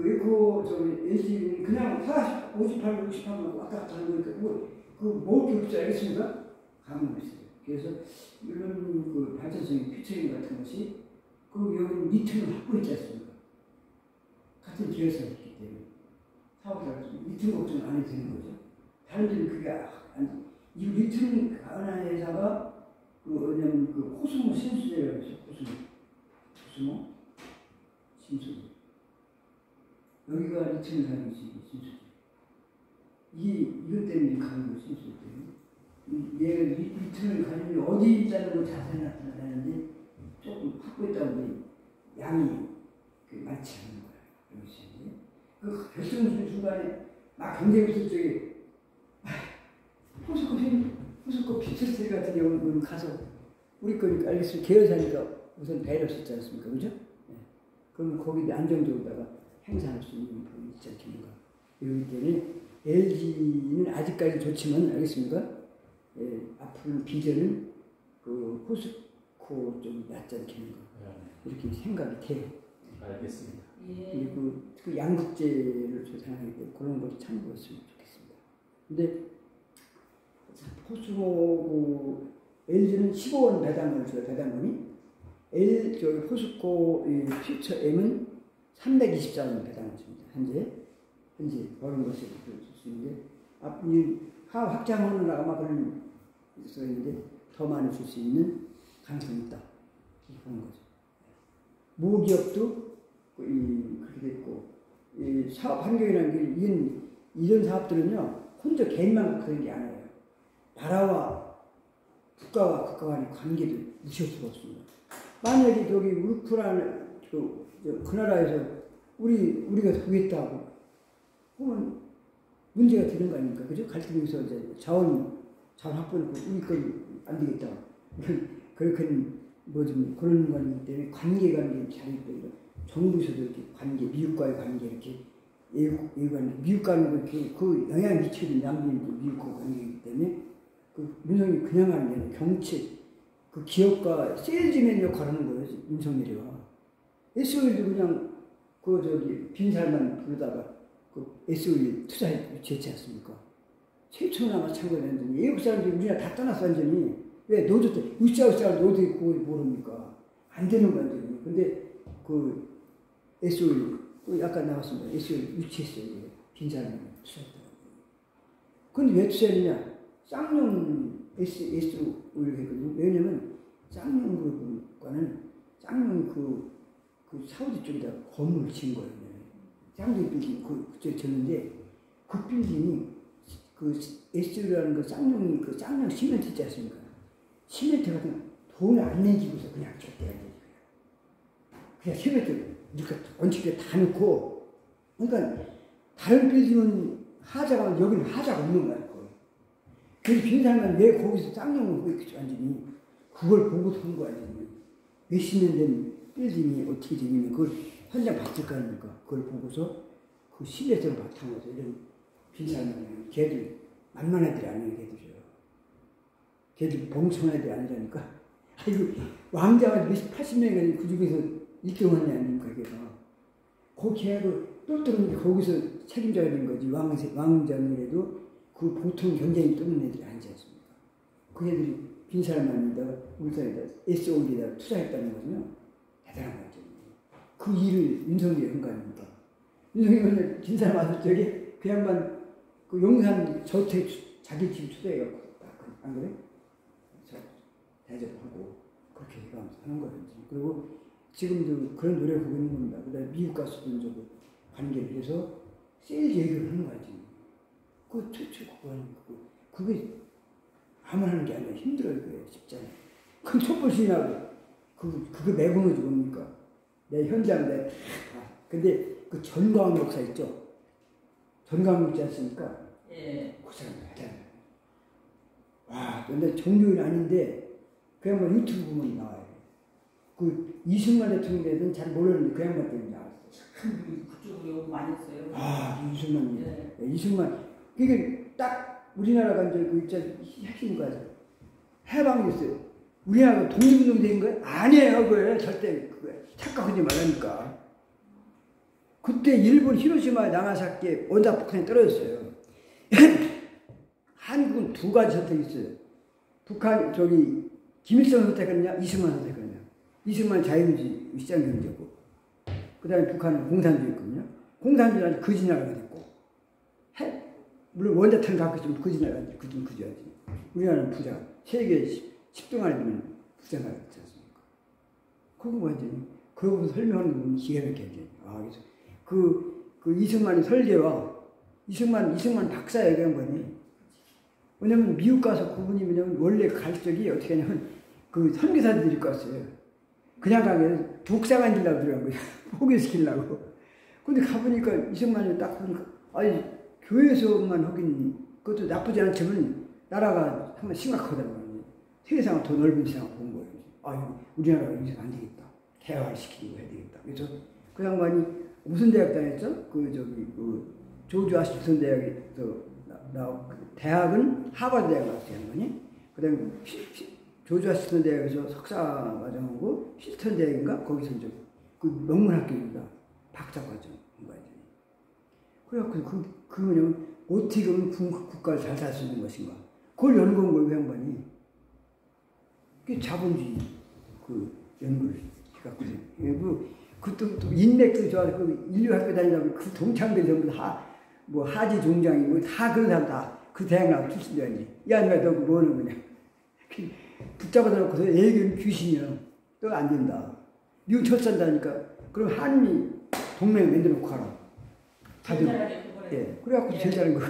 LG는 그냥 40, 58, 68만 왔다 갔다 하는 거니까 먹을 게 없지 알겠습니까? 가만 있어요. 그래서 이런 그 발전성의 피처링 같은 것이 그리고 여기 리튬을 확보했지 않습니까? 같은 기회사 있기 때문에 사업자가 리튬 걱정 안 해도 되는 거죠. 다른 데는 그게 이 리튬 가은한 회사가 뭐냐면 그 코스모 신수제라고 했어요. 코스모 신수제. 여기가 리튬을 가지고 있으니까 신수제. 이것 때문에 가는 거 신수제 때문에. 얘가 리튬을 가지고 어디 있다는 걸 자세히 나타나는데 조금 확보했다고 보니 양이 많지 않은 거야. 여기서 그 결정 중간에 막 경쟁 있을 적에 포스코 피처스 같은 경우는 가서 우리 거니까 알겠습니다. 계열사니까 우선 배려를 했지 않습니까? 그죠? 네. 그럼 거기 안정적으로다가 행사할 수 있는 부분이 있지 않겠는가. 이러기 때문에 LG는 아직까지 좋지만 알겠습니까? 예, 앞으로 비전은 그 포스코 좀 낫지 않겠는가. 이렇게 생각이 돼요. 알겠습니다. 예. 그리고 그 양극재를 생각하기 때문에 그런 것도 참고했으면 좋겠습니다. 근데 포스코 LG는 15원 배당을 줘요. 배당금이 저기 포스코 퓨처 M은 324원 배당을 줍니다. 현재 버는 것을 줄 수 있는데 앞이 확장하느라 아마 그런 있었는데 더 많이 줄 수 있는 가능성이 있다. 이렇게 보는 거죠. 모기업도 그렇게 됐고 사업 환경이라는 게 이런 사업들은요 혼자 개인만 그런 게 아니에요. 나라와 국가와 국가 간의 관계도 무시할 수가 없습니다. 만약에 저기 우크라이나 그 나라에서 우리가 구했다고 그러면 문제가 되는 거 아닙니까? 그죠? 갈등에서 이제 자원 확보를 우리 건 안 되겠다. 그렇게는 뭐 좀 그런 거기 때문에 관계가 잘 있고 정부에서도 이렇게 미국과의 관계 이렇게 외관 미국과는 그렇게 그 영향을 미치는 남미고 미국과 관계이기 때문에 그 윤석열이 그냥 하는 게 아니라 정책 그 기업과 세일즈맨 역할을 하는 거예요. 윤석열이가 SOE도 그냥 그 저기 빈살만 부르다가 그 SOE 투자에 유치했지 않습니까? 최초나 마찬가지였는데 외국 사람들이 우리나라 다 떠났어 완전히. 왜 노조 때 으쌰으쌰 노조 있고 모릅니까? 안 되는 거 완전히. 근데 그 SOE 아까 나왔습니다. SOE 유치했어요. 빈사람이 투자했다고. 근데 왜 투자했냐? 쌍용 SOE를 했거든요. 왜냐면 쌍용 그룹과는 쌍용 그 사우디 쪽에다 건물을 지은 거예요. 쌍용 빌딩 그쪽에 졌는데 그 빌딩이 그 SOE라는 그 쌍용이 그 쌍용 시멘트 있지 않습니까? 시멘트 같은 돈을 안 내주고서 그냥 줬대요. 그냥 시멘트 이렇게 원칙에 다 넣고 그러니까 다른 빌딩은 하자가 여기는 하자가 없는 거야. 그 빈사람은 왜 거기서 쌍용을 그렇게 완전히 그걸 보고 산 거야. 몇십 년 된 빌딩이 어떻게 되냐면 그걸 현장 봤을 거 아닙니까? 그걸 보고서 그 신뢰성을 바탕으로 이런 빈사람은 걔들 만만한 애들이 아니에요. 걔들 멍청한 애들이 아니라니까. 아이고 왕자가 80명이 그 중에서 1등한 애 아닙니까? 걔가. 그 걔하고 똘똘한 거기서 책임져야 되는 거지. 왕자님에도 그 보통 경쟁이 뜨는 애들이 아니지 않습니까? 그 애들이 빈사람만에다가 울산에다 SOE에다 투자했다는 거는요. 대단한 거죠. 그 일을 윤석열이 한 거 아닙니까? 윤석열이 빈사람 왔을 적에 그 양반 그 용산 저택 자기 집 투자해갖고 안 그래? 대접하고 그렇게 해가면서 하는 거든지. 그리고 지금도 그런 노력을 하고 있는 겁니다. 그 다음에 미국 가서도 이제 관계를 해서 세일즈 얘기를 하는 거지. 그 최초 그거 하는 거고. 그게 아무나 하는 게 아니라 힘들어요. 그게 쉽지 않아요. 그건 촛불시위하고 그거 매국노지 뭡니까? 내 현장 내 근데 그 전광훈 목사 있죠? 전광훈 있지 않습니까? 예. 그 사람 대단해. 와, 근데 종교인 아닌데 그냥 뭐 유튜브 보면 나와요. 그 이승만 대통령에는 잘 모르는데 그 양반 때문에 나왔어요. 참 그쪽으로 욕 많이 했어요. 아, 이승만. 예. 이승만. 그게 딱 우리나라가 이제 그 있잖아요. 핵심 거죠. 해방이 있어요. 우리나라가 독립운동 된 거예요? 아니에요. 그거예요. 절대 그거예요. 착각하지 말라니까. 그때 일본 히로시마 나가사키에 원자폭탄이 떨어졌어요. 한국은 두 가지 선택이 있어요. 북한 저기 김일성 선택했냐, 이승만 선택했냐. 이승만 자유주의 시장 경제고, 그 다음에 북한은 공산주의였거든요. 공산주의는 거지 나라가 됐고, 물론 원자탄을 갖고 있으면 거지 나라가 그좀 그지야지. 우리나라는 부자, 세계 10등 안에 들면 부자 나라가 있지 않습니까? 그거 완전히 그러고서 설명하는 거 보면 기가 막히게. 아, 그래서 그 이승만의 설계와 이승만 박사 얘기한 거니. 왜냐면 미국 가서 그분이 뭐냐면 원래 갈 적이 어떻게 하냐면 그 선교사들이 데리고 왔어요. 그냥 가면 독사관 지려고 들어간 거예요. 포기시키려고. 근데 가보니까 이승만이 딱 보니까 아니 교회에서만 하긴 그것도 나쁘지 않지만 나라가 한번 심각하다는 거예요. 세계상을 더 넓은 세상을 본 거예요. 아 우리나라가 여기서 안 되겠다. 대화를 시키고 해야 되겠다. 그래서 그 양반이 무슨 대학 다녔죠? 그 조지 와싱턴 대학에서 대학은 하버드 대학 나왔어요, 양반이. 그 다음에 조지 와싱턴 대학에서 석사 과정하고 필턴 대학인가? 거기서 이제 그 명문학교입니다. 박사 과정 한 거야. 그래갖고 그 뭐냐면 어떻게 하면 국가를 잘 살 수 있는 것인가. 그걸 연구한 거예요, 그 양반이. 그게 자본주의 그 연구를 해갖고. 그것도 인맥도 좋아서 그 인류학교 다니다가 그 동창들 전부 다 뭐 하지 종장이고 다 그런 사람 다 그 대학 나와 출신들이 야 인마 너 뭐하는 거냐 붙잡아다 놓고서 애기는 귀신이야 또 안 된다 미국 철산다니까 그럼 한미 동맹 만들어 놓고 가라 다들 예 그래갖고 제일 잘한 거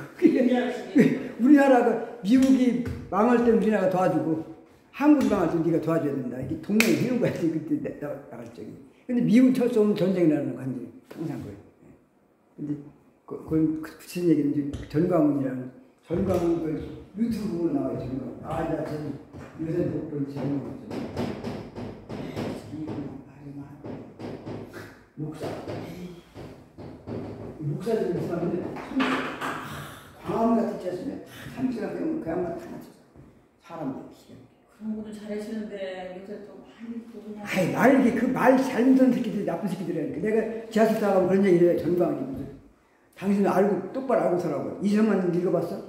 우리나라가 미국이 망할 때 우리나라가 도와주고 한국 방할 때 네가 도와줘야 된다. 이게 동맹이 해놓은 거야 그때 나갈 적에. 근데 미국 철수 없는 전쟁이 나는 거 완전히 항상 그래. 근데 그건 그친 얘기는 이제 전광훈이라는 전광훈 그 유튜브로 나와요. 전광훈. 나 저기 요새 본 제목 목사들 말씀하는데 광화문 같은 데서는 한 시간 되면 그 양반 다 맞춰. 사람들 그런 거도 잘하시는데 요새 또 많이 또 그냥. 아이 말 이게 그 말 잘못하는 새끼들 나쁜 새끼들이라니까. 내가 지하철 타고 그런 얘기를 해. 전광훈이 당신은 알고 똑바로 알고 서라고. 이성만 읽어봤어?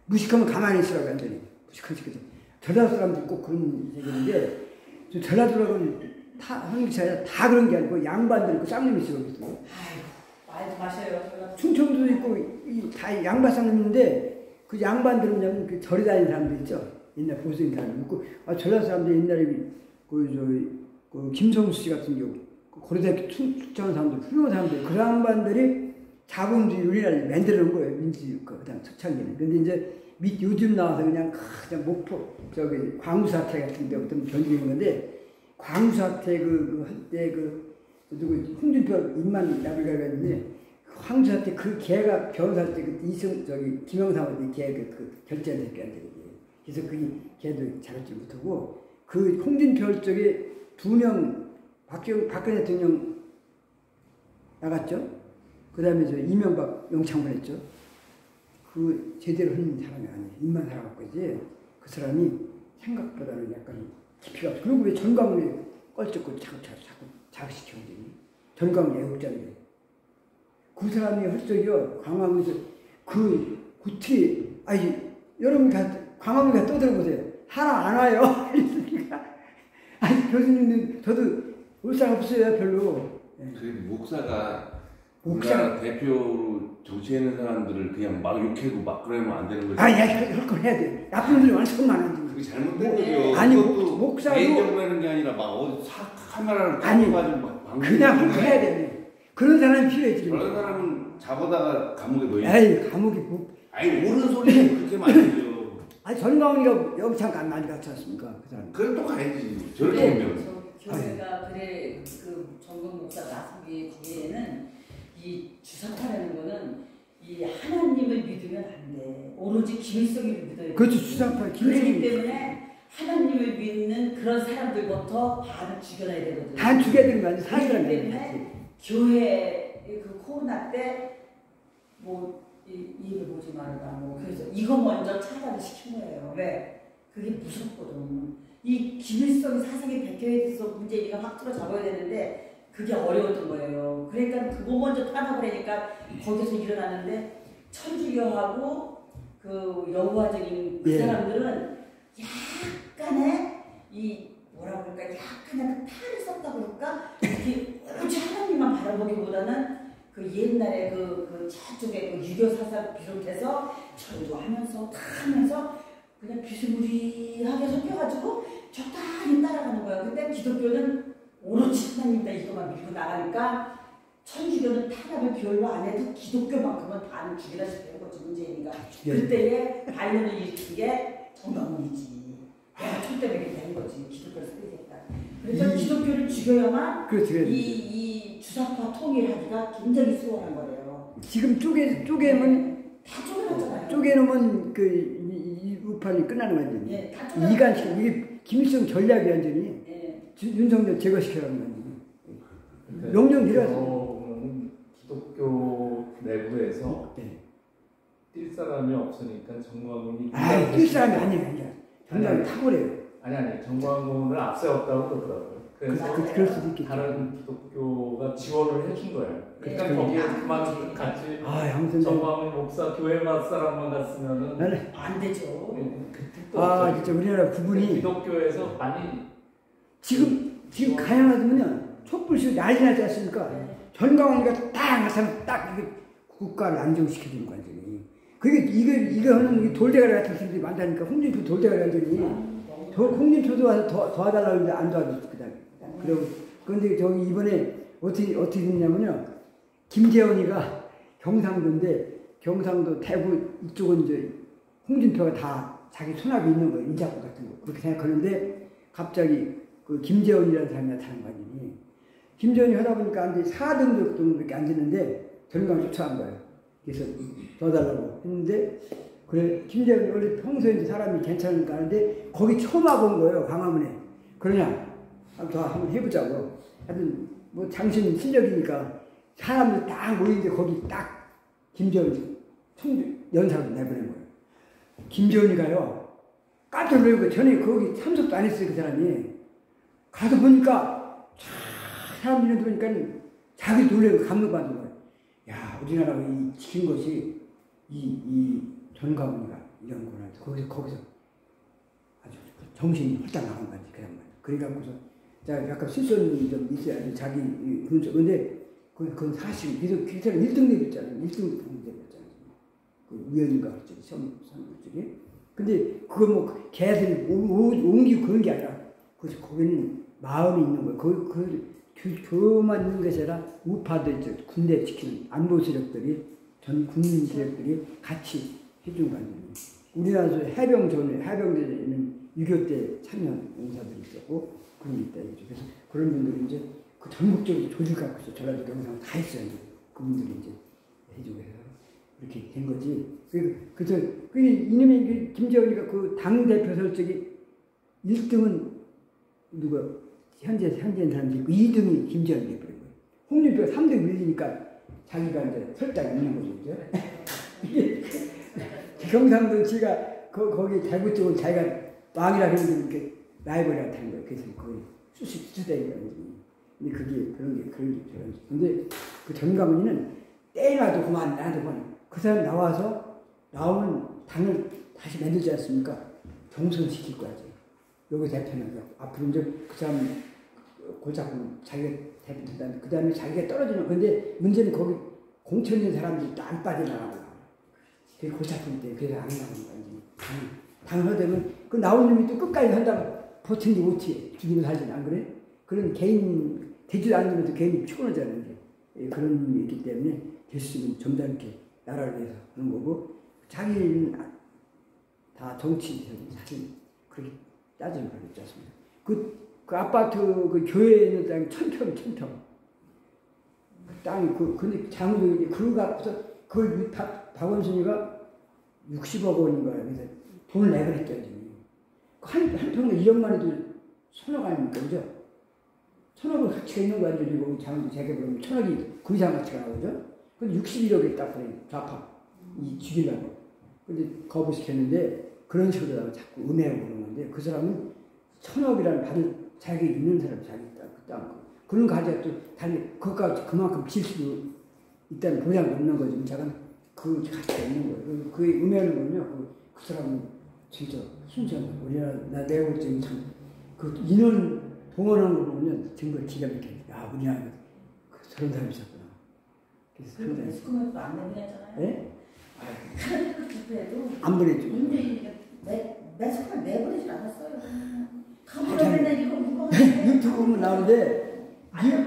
무식하면 가만히 있으라고 완전히. 무식한 새끼들. 전라도 사람들 꼭 그런 얘기인데 저 전라도라고는 한국 사회 다 그런 게 아니고 양반들 있고 쌍놈이 있어. 아이고 말도 마셔요. 전라도. 충청도도 있고 다 양반 쌍놈인데 그 양반들은 그냥 그 절에 다니는 사람들 있죠. 옛날 보수인 사람들 있고 전라도 사람들 옛날에 그 김성수 씨 같은 경우 그 고려대학교 출전한 사람들 훌륭한 사람들 그 양반들이 자본주의 우리나라를 만들어놓은 거예요. 민주주의 그다음 초창기는. 근데 이제 요즘 나와서 그냥 목포 저기 광우사태 같은 데부터 견디는 건데 광우사태 한때 누구 홍준표 입만 나불가가 있는데 광우사태 그 걔가 변호사 때 그 김영삼한테 걔 그 결제한 새끼 안 되거든요. 그래서 그 걔도 잘하지 못하고 그 홍준표 쪽에 2명 박근혜 대통령 나갔죠. 그 다음에 이명박 영창 보냈죠. 그 제대로 하는 사람이 아니에요. 입만 살아갖고 이제 그 사람이 생각보다는 약간 깊이가 없어. 그리고 왜 전광훈이 껄쩍고 자꾸 자극시켜야지. 전광훈 애국자인데 그 사람이 헐떡이요. 광화문에서 구티 여러분 광화문 가 떠들어보세요. 사람 안 와요. 아니 교수님들 저도 올 사람 없어요 별로. 그래도 목사가 대표로 정치하는 사람들을 그냥 막 욕해도 막 그러면 안 되는 거죠. 할 걸 해야 돼. 나쁜 놈들 완전 많아지. 그게 잘못된 거죠. 아니 목사도 개인적으로 하는 게 아니라 막 어디 카메라를 켜가지고 막 방송. 그냥 할 걸 해야 돼. 그런 사람이 필요해 지금. 그런 사람은 잡아다가 감옥에 넣어야지. 에이 감옥에 뭐. 아니 옳은 소리는 그렇게 많이 해요. 아니 전광훈이가 여기 잠깐 많이 갔지 않습니까 그 사람. 그래 또 가야지. 저렇게 보면. 교회가 그래 그 정경 목사 나서기 거기에는 이 주사파라는 거는 이 하나님을 믿으면 안 돼. 오로지 김일성을 믿어야 돼. 그렇죠 주사파 그렇기 때문에 하나님을 믿는 그런 사람들부터 반을 죽여놔야 되거든. 반 죽여야 되는 거 아니야? 그렇기 사람들은 때문에 교회 그 코로나 때 뭐 이를 보지 말라 뭐 그래서 이거 먼저 차단을 시킨 거예요. 왜? 그게 무섭거든. 이 김일성 사상이 백혀에 대해서 문제가 확 틀어 잡아야 되는데 그게 어려웠던 거예요. 그러니까 그거 먼저 탄압을 하니까 거기서 일어나는데 천주교하고 그 여호와적인 그 사람들은 약간의 이 뭐라 그럴까 약간의 그 탈을 썼다 그럴까 이렇게 오로지 하나님만 바라보기보다는 그 옛날에 그 저쪽에 그 유교 사상 비롯해서 전도하면서 다 하면서 그냥 비스무리하게 섞여가지고 적당히 따라가는 거야. 근데 기독교는 오로지 하나님다 이거만 믿고 나가니까 천주교는 탄압을 별로 안 해도 기독교만큼은 반을 죽이다시피 하는 거지 문제니까. 그때에 반론을 일으킨 게 정광훈이지. 내가 촛대백이 된 거지. 기독교를 쓰겠다. 그러니까 기독교를 죽여야만 이 주사파 통일하기가 굉장히 수월한 거래요. 지금 쪼개면 다 쪼개놨잖아요. 쪼개놓으면 이 우판이 끝나는 거지. 예, 다 이간식 이게 김일성 전략이 완전히 윤석열 제거시켜라는 거지. 명령 내려서 기독교 내부에서 뛸 사람이 없으니까 정광훈이 뛸 사람이 아니야. 정말 탁월해요. 아니 정광훈을 앞세웠다고 그러더라고요. 그래서 그럴 수도 있겠죠. 다른 기독교가 지원을 해준 거예요. 그러니까 거기에 그만 같이 정광훈 목사 교회 맛 사람만 갔으면은 안 되죠. 진짜 우리나라 구분이 기독교에서 많이 지금 가야하면요 촛불시위 난리 나지 않습니까? 전광훈이가 딱 나타나면 딱 이게 국가를 안정시켜주는 거야. 그게 이거 하는 돌대가리 같은 사람들이 많다니까. 홍준표 돌대가리 완전히. 홍준표도 와서 도와달라고 했는데 안 도와줬어. 그리고 그런데 저기 이번에 어떻게 됐냐면요. 김재원이가 경상도인데 경상도 대구 이쪽은 이제 홍준표가 다 자기 손아귀 있는 거, 인자국 같은 거 그렇게 생각하는데 갑자기 그 김재원이라는 사람이 나타난 거 아니니 김재원이 하다 보니까 이제 4등 정도밖에 안 되는데 전광을 쫓아간 거예요. 그래서 더 달라고 했는데 그래 김재원이 원래 평소에 사람이 괜찮으니까 하는데 거기 처음 와본 거예요. 광화문에. 그러냐 더 한번 해보자고. 하여튼 뭐 당신 실력이니까 사람들 딱 모이는데 거기 딱 김재원이 연사로 내보낸 거예요. 김재원이가요 깜짝 놀라고 전에 거기 참석도 안 했어요. 그 사람이 가서 보니까 사람들이 들으니까 자기 놀래고 감동받는 거예요. 야 우리나라가 이 지킨 것이 이 전가문이가 이런 거나 거기서 아주 정신이 홀딱 나간 거지 그 양반. 그래갖고서 자 약간 실수는 좀 있어야 자기 근데 그건 사실 그 사람 1등 내렸잖아요. 1등 내렸잖아요. 그 위원인가 그랬죠. 시험 쪽에. 근데 그거 뭐 걔들이 옮기고 그런 게 아니라 그래서 거기는 마음이 있는 거예요. 교만 있는 것이 아니라 우파도 있죠. 군대 지키는 안보 세력들이 전 국민 세력들이 같이 해준 거 아니에요. 우리나라에서 해병대에는 6.25 때 참여한 용사들이 있었고 그런 게 있다. 그래서 그런 분들이 이제 그 전국적으로 조직 갖고서 전라도 경상을 다 했어요. 이제. 그분들이 이제 해주고 해서 이렇게 된 거지. 그래서 이놈의 김재원이가 그 당대표 설정이 1등은 누가 현재 사람들이 있고 2등이 김재원이 돼버린 거예요. 홍준표가 3등 밀리니까 자기가 이제 설정이 있는 거죠. 이게 경상도 지가 거기 대구 쪽은 자기가 왕이라 그러는데 이렇게 라이벌이라 하는 거예요. 그래서 거기 수수대인 거예요. 근데 그런 게 근데 그 전광훈이는 때라도 그만 나도 그만 그 사람 나와서 나오는 당을 다시 만들지 않습니까? 정선시킬 거야지. 여기 대표는 앞으로 이제 그 사람 골잡고 자기가 대표 된다는데 그 다음에 자기가 떨어지는 건데 문제는 거기 공천 있는 사람들이 또 안 빠져나가고 그게 골잡을 때 그래서 안 나오는 거야. 당을 되면 그 나온 놈이 또 끝까지 한다고 버티지 못해. 죽이면 살지 안 그래? 그런 개인 되지도 않는 놈도 개인이 피곤하잖아요. 그런 놈이 있기 때문에 됐으면 좀 더 이렇게 나라를 위해서 하는 거고 자기는 다 정치 사실 그렇게 따지면 그렇지 않습니다. 그 아파트 그 교회에 있는 땅이 1000평 그 땅이 근데 장로들이 그걸 갖고서 그걸 박원순이가 60억 원인가 그래서 돈을 내고 했더니 한 평에 1억만 해도 1000억 아닙니까? 그죠? 1000억을 가치가 있는 거 아니죠? 장도 재개보면 1000억이 그 이상 가치가 나오죠? 근데 61억이 딱 그래 좌파 죽이려고. 근데 거부시켰는데 그런 식으로 자꾸 음해하고 그러는 건데 그 사람은 1000억이라는 받을 자격이 있는 사람 자기 땅 그런 가지가 또 달리 그것까지 그만큼 질 수도 있다는 보장이 없는 거지. 자가 그 가치가 있는 거예요. 그 음해하는 거는요. 그 사람은 진짜 순수한 거예요. 우리나라 내가 볼 때는 그 인원 동원하는 거 보면 증거를 기가 막히게. 야 우리나라 저런 사람이 있었구나. 그리고 매스컴에도 안 내보냈잖아요. 네? 하나님 집회에도 안 보냈죠. 문재인이가 매스컴을 내보내지 않았어요. 가보라 맨날 이거 누가 유튜브 보면 나오는데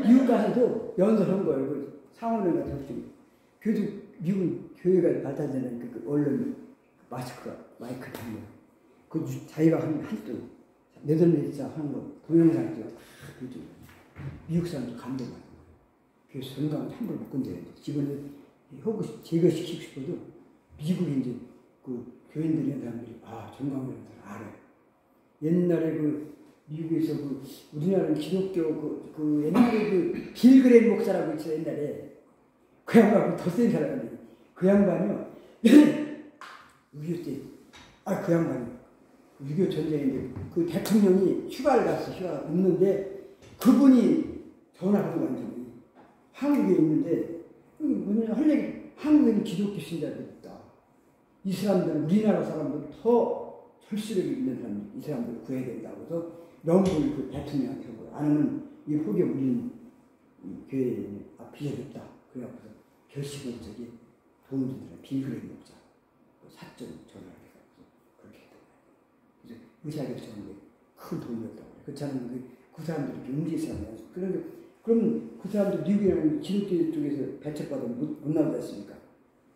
미국 가서도 연설한 거예요. 그 상원을 가서 그래도 미국 교회가 발달되는 그 언론 마이크를 한 거예요. 그 자기가 한또 네덜란드에서 하는 거 동영상 찍어 다 미국 사람들 감동받는 거예요. 그래서 건강을 함부로 못 건드려요. 집안에 혹시 제거시키고 싶어도 미국에 이제 그 교인들이나 사람들이 정강이라는 사람 알아요. 옛날에 그 미국에서 그 우리나라는 기독교 그 옛날에 그 빌그레임 목사라고 있어요. 옛날에 그 양반 더 센 사람이 그 양반이요. 6.25 때 그 양반이 6.25 전쟁인데 그 대통령이 휴가를 갔어. 휴가 없는데 그분이 전화를 한 거예요. 한국에 있는데 할 얘기 한국에는 기독교 신자들이 있다. 이 사람들은 우리나라 사람들 더 철수력이 있는 사람 이 사람들 구해야 된다고 해서 명분을 그 대통령한테 한 거예요. 안 하면 이 혹여 우리는 교회에 비전했다. 그래갖고서 결식을 도움 준다는 빌그레임 목사 사적 전화를 해가지고 그렇게 했단 말이에요. 그래서 의사결정에 큰 도움이었다고 해요. 그렇지 그 사람들이 움직이지 않아요. 그럼 그 사람들 미국이라는 기독교 쪽에서 배척받으면 못 나오지 않습니까?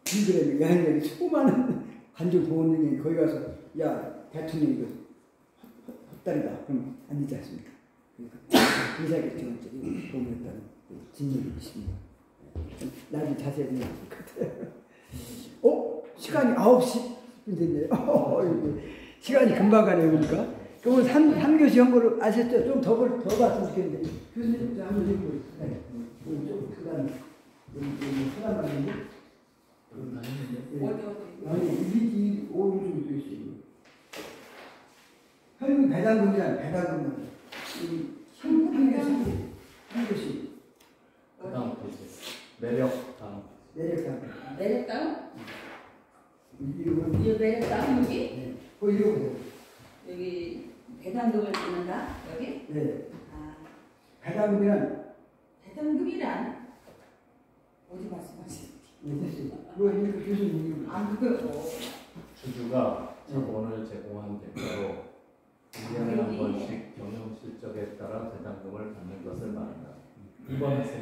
빌그레임이 여행자들이 수많은 간접 보호능이 거기 가서 야 대통령이 이거 헛다리다. 그럼 안 되지 않습니까? 의사결정을 도움했다는 진정이 있습니다. 나중에 자세히 보면 알 것 같아요. 시간이 9시 됐네요. 시간이 금방 가네요, 그러니까. 그러면 3교시 연구를 아셨죠? 좀 더 봤으면 좋겠는데. 교수님, 한번 해보세요. 네. 좀 그다음, 수단 받는데? 아니, 이 5일 정도 있어요. 현금 배당금이란 배당금은 한 교시. 그 다음 페이지. 매력 다음. 매력 다운? 이거 이 매력 다운 여기? 네. 읽어보세요. 여기 배당금을 쓰는다 여기? 네. 아 배당금이란 배당금이란 어디 말씀하시는? 됐어요. 그거 이거 교수님 안 그래요. 주주가 자본을 제공한 대가로 1년에 한 번씩 경영 실적에 따라 배당금을 받는 것을 말한다. 2번 하세요.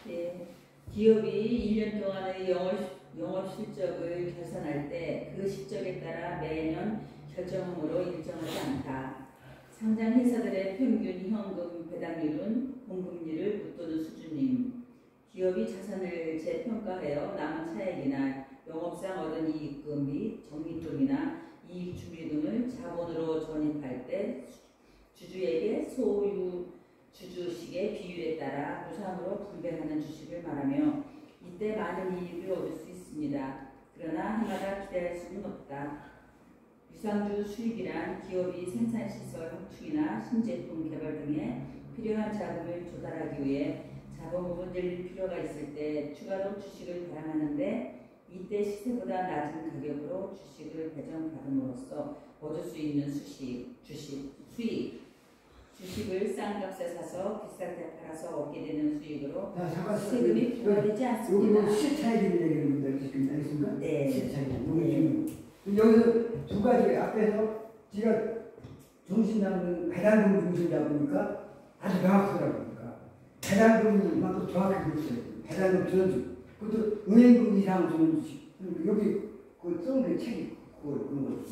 예. 기업이 1년 동안의 영업 실적을 결산할 때 그 실적에 따라 매년 결정으로 일정하지 않다. 상장 회사들의 평균 현금 배당률은 공급률을 웃도는 수준임. 기업이 자산을 재평가하여 남은 차액이나 영업상 얻은 이익금 및 적립금이나 이익 준비 등을 자본으로 전입할 때 주주에게 소유 주주식의 비율에 따라 무상으로 분배하는 주식을 말하며 이때 많은 이익을 얻을 수 있습니다. 그러나 해마다 기대할 수는 없다. 유상주 수익이란 기업이 생산시설 확충이나 신제품 개발 등에 필요한 자금을 조달하기 위해 자본금을 늘릴 필요가 있을 때 추가로 주식을 발행하는데 이때 시세보다 낮은 가격으로 주식을 배정받음으로써 얻을 수 있는 수익. 주식을 싼 값에 사서 비쌀 때 팔아서 얻게 되는 수익으로 세금이 부과되지 않습니다. 요거 시세 차익을 얘기하는 건데 지금 알겠습니까? 네. 시세 차익. 여기서 두 가지 앞에서 제가 중심 잡는 배당금 중심 잡으니까 아주 명확하더라고요. 배당금만큼 정확하게 그랬어요. 배당금 주는 주. 그것도 은행금 이상 주는 주식. 여기 그쓴게 책이 그런 거.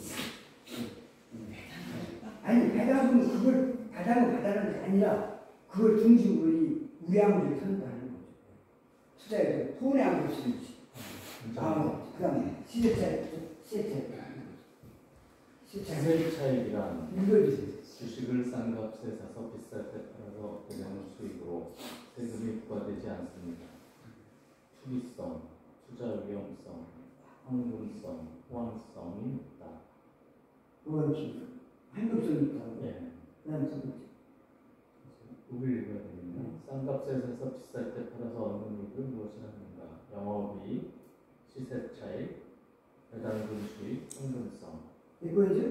아니 배당금 그걸 배당금 받아라는 게 아니라 그걸 중심으로 이 우량주를 선다는 거죠. 투자에서 손해안 볼 수 있지. 그다음에 시세 차익이란 읽어주세요. 주식을 싼 값에 사서 비쌀 때 팔아서 얻게 되는 수익으로 세금이 부과되지 않습니다. 투기성, 투자 위험성, 황금성, 호황성이 있다. 한국성이 있다고. 예. 그다음에 두 번째. 우리 읽어야 되겠네요. 싼 값에 사서 비쌀 때 팔아서 얻는 이익을 무엇이라는가? 영업이익, 시세 차익, 배당금 수익, 황금성. 몇 번이죠?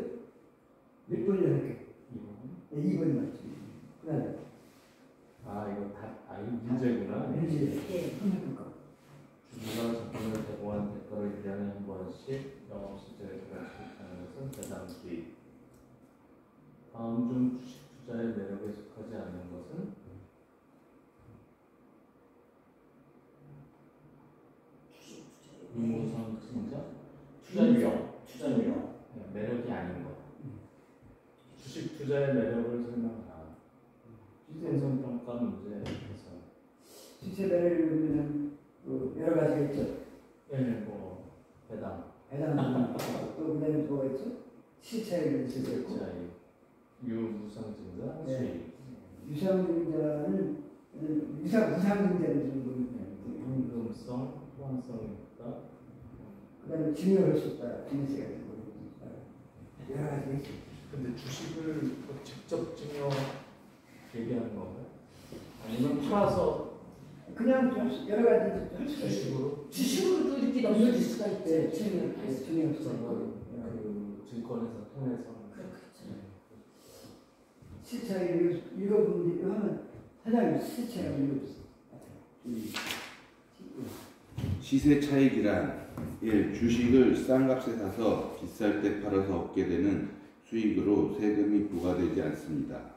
몇 번이라 할게. 2번. 네, 2번이 맞지. 그다음에 이거 문제구나. 문제. 예. 한번 주주가 자본을 제공한 대가를 1년에 한 번씩 영업 실적에 따라 지급하는 것은 배당 수익. 다음 중 주식 투자의 매력에 속하지 않는 것은 유무상 증자, 투자 유형, 매력이 아닌 것. 주식 투자의 매력을 설명하라. 생선 평가 문제에서 시세 배를 보면은 여러 가지가 있죠. 배당, 또 그다음에 뭐가 있죠? 시차를 있고. 유무상 증자, 네. 수익. 유상증자는 유상증자를 주는 거예요. 황금성, 호황성이 있다. 그다음에 증여할 수 있다. 증여세가 있고 여러 가지가 있죠. 근데 주식을 직접 증여 얘기하는 건가요? 아니면 팔아서 그냥 좀 여러 가지 주식으로도 이렇게 넘겨줄 수가 있죠. 네, 증여할 수 있고. 그 증권에서 통해서 그렇죠. 시차를 읽어보면 하면 사장님 시차를 읽어주세요. 시세 차익이란 1. 주식을 싼 값에 사서 비쌀 때 팔아서 얻게 되는 수익으로 세금이 부과되지 않습니다.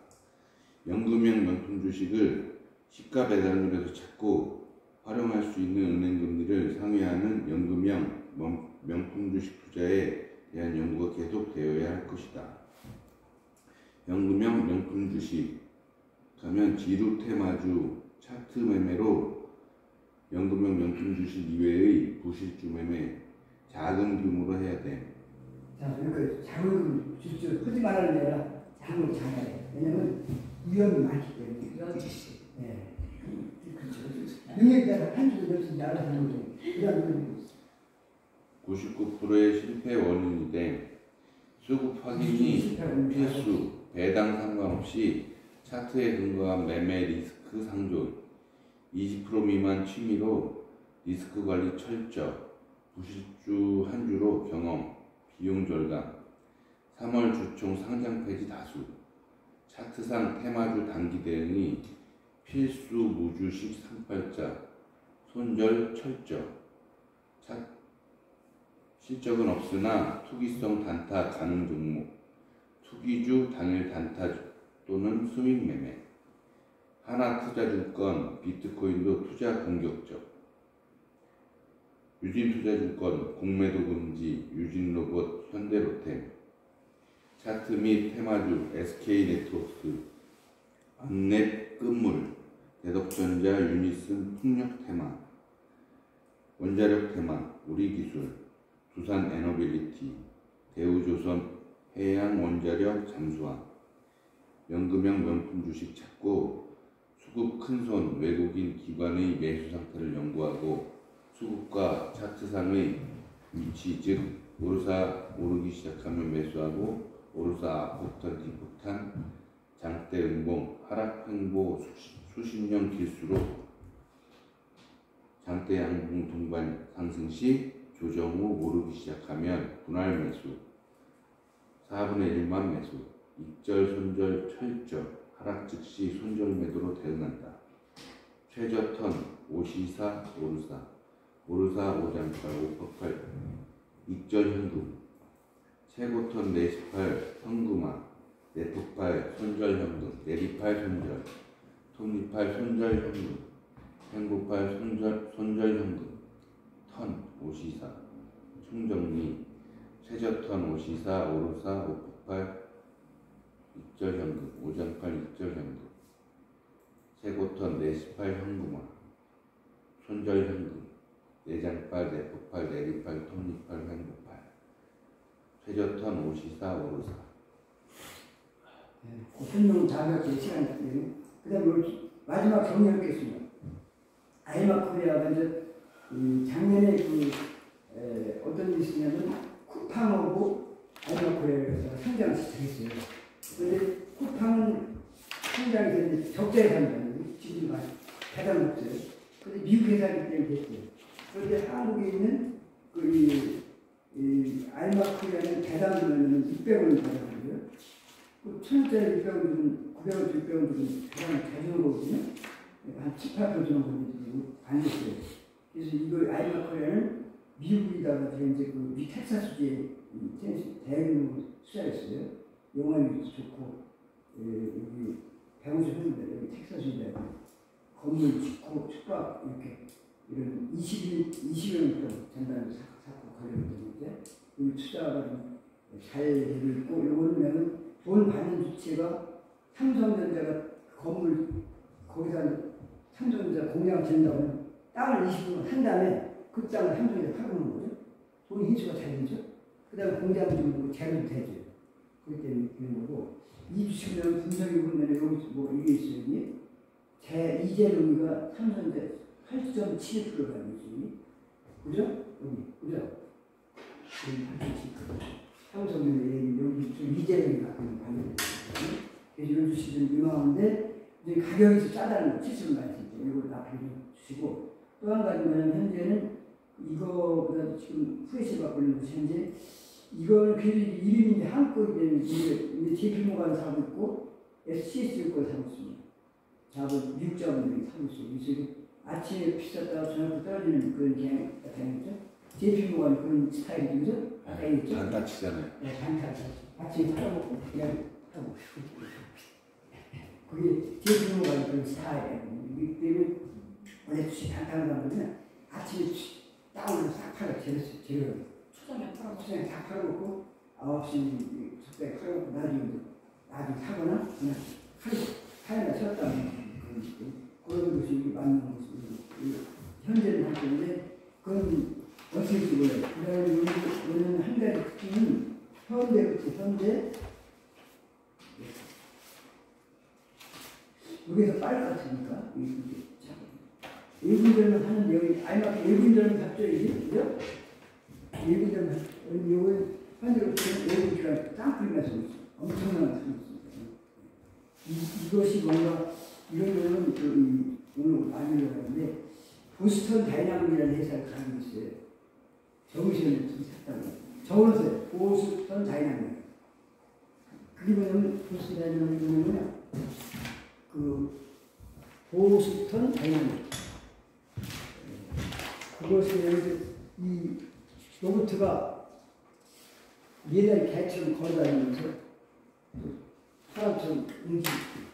연금형 명품 주식을 시가 배당률에서 찾고 활용할 수 있는 은행 금리를 상회하는 연금형 명품 주식 투자에 대한 연구가 계속되어야 할 것이다. 연금형 명품 주식 가면 지루 테마주 차트 매매로 연금형 명품 주식 이외의 부실주 매매 작은 규모로 해야 돼. 자, 그러니까 작은 주식 하지 말라는 게 아니라 작은 거 작아야 돼. 왜냐면 위험이 많기 때문에. 여주식. 예. 그렇죠. 능력에 따라 한 주도 몇씩 알아서 하는 거죠. 그다음에 99%의 실패 원인이 돼. 수급 확인이 필수. 배당 상관없이 차트에 근거한 매매 리스크 상존. 20% 미만 취미로 리스크 관리 철저. 부실주 한 주로 경험. 비용 절감. 3월 주총 상장 폐지 다수. 차트상 테마주 단기 대응이 필수 무주식 상팔자. 손절 철저. 실적은 없으나 투기성 단타 가능 종목. 투기주 당일 단타 또는 스윙 매매. 하나투자증권 비트코인도 투자 공격적. 유진투자증권 공매도 금지. 유진로봇 현대로템. 차트 및 테마주 SK네트워크 안넷 끝물. 대덕전자 유니슨 풍력 테마. 원자력 테마 우리기술. 두산 에너빌리티. 대우조선 해양 원자력 잠수함. 연금형 명품 주식 찾고 수급 큰손 외국인 기관의 매수 상태를 연구하고 수급과 차트상의 위치 즉 오르사 오르기 시작하면 매수하고 오르사 앞폭탄 뒷폭탄 장대 음봉 하락 횡보 수십 년 길수록 장대 양봉 동반 상승 시 조정 후 오르기 시작하면 분할 매수 4분의 1만 매수 익절 손절 철저 하락 즉시 손절 매도로 대응한다. 최저턴 오시사 오르사 오르사 오장팔 오퍼팔 익절 현금 최고턴 내시팔 현금화 내폭팔 손절 현금 내리팔 손절 톱니팔 손절 현금 행보팔 손절 현금 턴 오시사 총정리 최저턴 오시사 오르사 오폭팔 익절 현금 오장팔 익절 현금 최고턴 내시팔 현금화 손절 현금 내장팔 내폭팔 내리팔 톱니팔 행보팔 최저턴 오시사 오르사. 설명 다 하면 시간이 있거든요. 그 다음에 마지막 정리하겠습니다. 아이마 코리아가 이제 작년에 어떤 일이 있었냐면 쿠팡하고 아이마 코리아에서 상장을 시작했어요. 그런데 쿠팡은 상장이 됐는데 적자에 산다는 지금 배당 없어요. 그런데 미국 회사이기 때문에 됐어요. 그런데 한국에 있는 아이마 코리아는 배당을 600원을 받아가지고요. 1,000원짜리 600원 주면 900원, 600원 주면 배당을 잘 주는 거거든요. 한 7, 8% 주는 건데 안 됐어요. 그래서 이거 아이마 코리아는 미국에다가 이제 미 텍사스주에 대학으로 투자했어요. 영화율도 좋고 여기 150년대 여기 텍사스인데 건물 짓고 숙박 이렇게 이런 20년 동안 전단을 쌓고 걸려있는데 이 투자가 잘 되고 있고 이거는 돈 받는 주체가 삼성전자가 건물 거기다 삼성전자 공장 짓는다고 하면 땅을 20년 한 다음에 그 땅을 삼성전자 팔아놓는 거죠. 돈이 인수가 잘 되죠. 그 다음에 공장 짓는 거 재료도 되죠. 그렇기 때문에 그런 거고 이 주식은 분석해 보면 여기 뭐 이게 있어요. 이게 이재용이가 삼성전자 8.7%가 있어요. 그죠? 여기 그죠? 삼성전자 여기 이재용이 갖고 있는 관련. 그래서 이런 주식은 유망한데 이제 가격이 좀 싸다는 거 70만 원씩 이걸 앞으로 주시고 또 한 가지 뭐냐면 현재는 이거보다 지금 후레쉬 받고 있는 것이 현재 이걸 그래도 이름인데 한국이기 때문에 이제 JP모간 사고 있고 SCS 걸 사고 있습니다. 자본 미국 자본들이 사고 있어요. 그래서 아침에 비쌌다가 저녁에 떨어지는 그런 경향이 나타나겠죠. JP모간 그런 스타일이 그죠? 나타나겠죠. 단타 치잖아요. 네, 단타. 아침에 팔아먹고 그냥 하고 그게 JP모간 그런 스타일이기 때문에 원래 주식 단타를 하면 아침에 다운을 싹 팔아 제일 수정에 팔아먹고. 수정에 다 팔아먹고 9시 숙대 팔아먹고 나중에 사거나 그냥 하루에 쉬었다 그런 것이 맞는 것이 현재는 할 건데 그건 어떻게 할지 몰라요. 그다음에 우리는 한 가지 특징은 현대부터 현재 여기서 빨리 같으니까 일분전을 하는 여기 알맞게 일분전을 잡죠이지 그죠? 일분전 요거 현재로서는 일분전을 짱풀면서 엄청난 틀이 있습니다. 이것이 뭔가 이런 거는 오늘 알려고 하는데 보스턴 다이나믹이라는 회사를 가지고 있어요. 정시현을 샀다고. 적어놓으세요. 보스턴 다이나믹. 그게 뭐냐면 보스턴 다이나믹이 뭐냐면 그 보스턴 다이나믹. 그것이 이 로봇가 매달 개처럼 걸어다니면서 사람처럼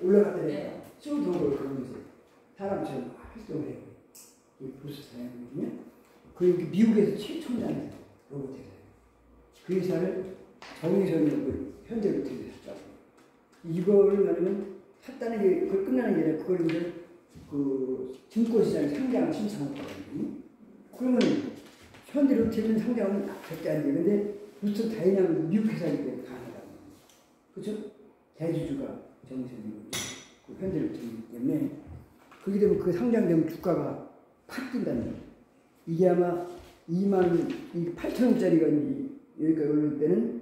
올라갔다 내려갔다 쭉 도는 그런 거죠. 사람처럼 활동을 해요. 보스턴 다이나믹이냐? 그 미국에서 최초라는 로봇 회사예요. 그 회사를 정의선을 현대로 들여놨죠. 이거를 말하면 샀다는 게 그걸 끝나는 게 아니라 그걸 이제 그 증권시장에 상장 신청했거든요. 그러면 현대로템은 상장은 절대 안 돼. 근데 보스턴 다이나믹 미국 회사이기 때문에 가능하다고. 그렇죠? 대주주가 정의선이고 그 현대로템이기 때문에 그게 되면 그 상장되면 주가가 팍 뛴다는 거예요. 이게 아마 28,000원짜리가 여기까지 올라올 때는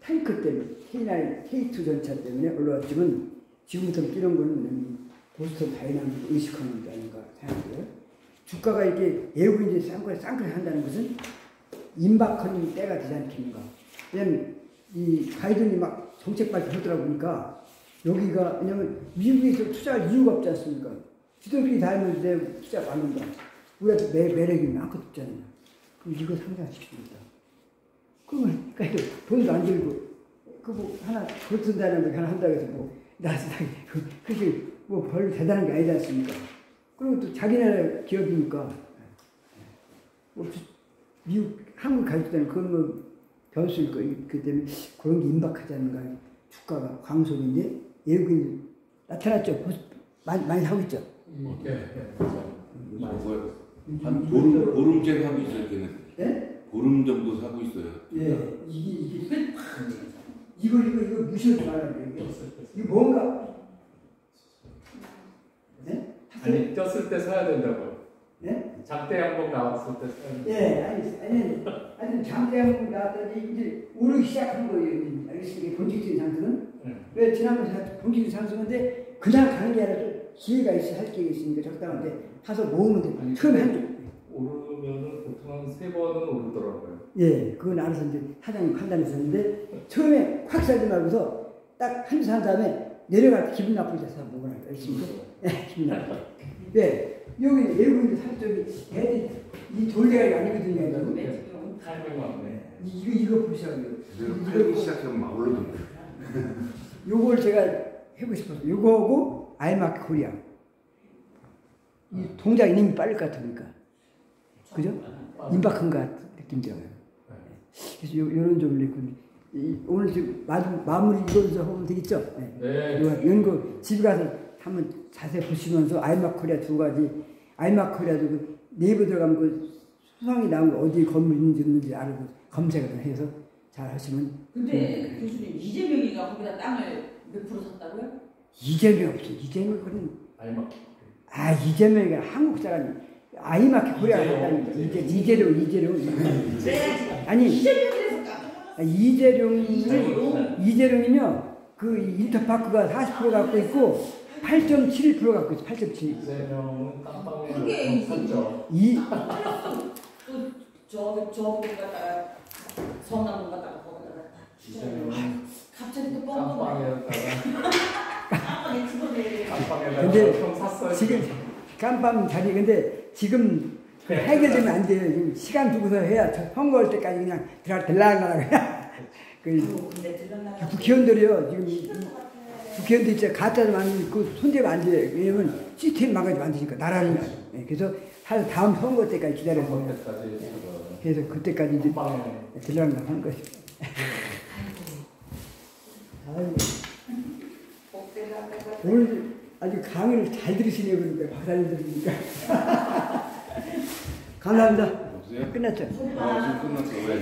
탱크 때문에 K9, K2 전차 때문에 올라왔지만 지금부터 뛰는 거는 보스턴 다이나믹 의식하는 게 아닌가 생각해요. 주가가 이렇게 외국인들이 쌍끌이 한다는 것은 임박하는 때가 되지 않겠는가. 왜냐면 이 가이드니 막 정책 발표하더라 보니까 여기가 왜냐면 미국에서 투자할 이유가 없지 않습니까? 지들끼리 다 하면서 내 투자 받는다. 우리한테 매력이 아무것도 없잖아요. 그럼 이거 상장시킵니다. 그러면 그러니까 돈도 안 들고 그뭐 하나 그렇다는 거 하나 한다고 해서 뭐 나스닥 그게 뭐 별로 대단한 게 아니지 않습니까? 그리고 또 자기 나라 기업이니까 뭐 미국 한국 가질 때는 그런 거 변수일 거예요. 그 때문에 그런 게 임박하지 않는가. 주가가 광속인데 외국인 나타났죠. 많이 하고 있죠. 한 보름째 사고 있어요. 네? 보름 정도 사고 있어요. 예, 이거 무시하지 말아야 돼요. 이거 뭔가? 네? 아니 떴을 때 사야 된다고요. 네? 장대 한번 나왔을 때 사야 된다고. 예, 아니 장대 한번 나왔더니 이제 오르기 시작한 거예요. 알겠습니까? 본격적인 상승은? 왜 지난번에 본격적인 상승인데 그냥 가는 게 아니라 기회가 있어 할 기회가 있으니까 적당한데 가서 모으면 돼. 처음에 한 줄. 오르면은 보통 한 3번은 오르더라고요. 예, 그건 알아서 이제 사장님 판단했었는데 처음에 콱 살지 말고서 딱 한 주 산 다음에 내려갈 때 기분 나쁘게 사서 먹으라. 알겠습니까? 예, 기분 나쁘게. 예, 여기 외국인들 살 적이 애들이 이 돌대가리 아니거든요. 타이밍 맞네. 이거 보시라고요. 팔기 시작하면 막 올라오던데. 요걸 제가 해보고 싶었어요. 요거하고 아이마크 코리아. 이 동작 이름이 빠를 것 같으니까. 그죠? 임박한 것 같은 느낌이잖아요. 그래서 요런 점을 있고, 오늘 지금 마무리 이걸로 하면 되겠죠? 네. 이런 거 집에 가서 한번 자세히 보시면서 아이마크 코리아 2가지, 아이마크 코리아도 그 네이버 들어가면 그 수상이 나온 거 어디 건물 있는지 알고 검색을 해서 잘 하시면. 근데 교수님 이재명이가 거기다 땅을 몇 프로 샀다고요? 이재명 없어. 이재명 그런. 이재명이 한국 사람이 아이마크 코리아가 했다니까. 이재룡. 아니 이재룡이요. 그 인터파크가 40% 갖고 있고 8.71% 갖고 있어. 8.7. 이재명은 그게 깜빵을 샀죠. 또 저기 갖다가 성남동 갖다가 거기다가 이재명은 갑자기 또 뻥뻥 깜빵에 집어내려. 근데 형 샀어요. 지금 깜빵 자리 근데 지금 해결되면 안 돼요. 지금 시간 두고서 해야 선거할 때까지 그냥 들락날락 그냥. 근데 들락날락. 국회의원들이요 지금 국회의원들 진짜 가짜도 많이 그 손대면 안 돼요. 왜냐면 시스템 망가지면 안 되니까 나라는. 그래서 다음 선거 때까지 기다려서. 선거 때까지 그래서 그때까지 이제 빵에 들려고 하는 것이. 아이고, 오늘 아주 강의를 잘 들으시네요. 그러니까 박사님 들으니까. 감사합니다. 여보세요? 끝났죠? 지금 끝났어. 왜?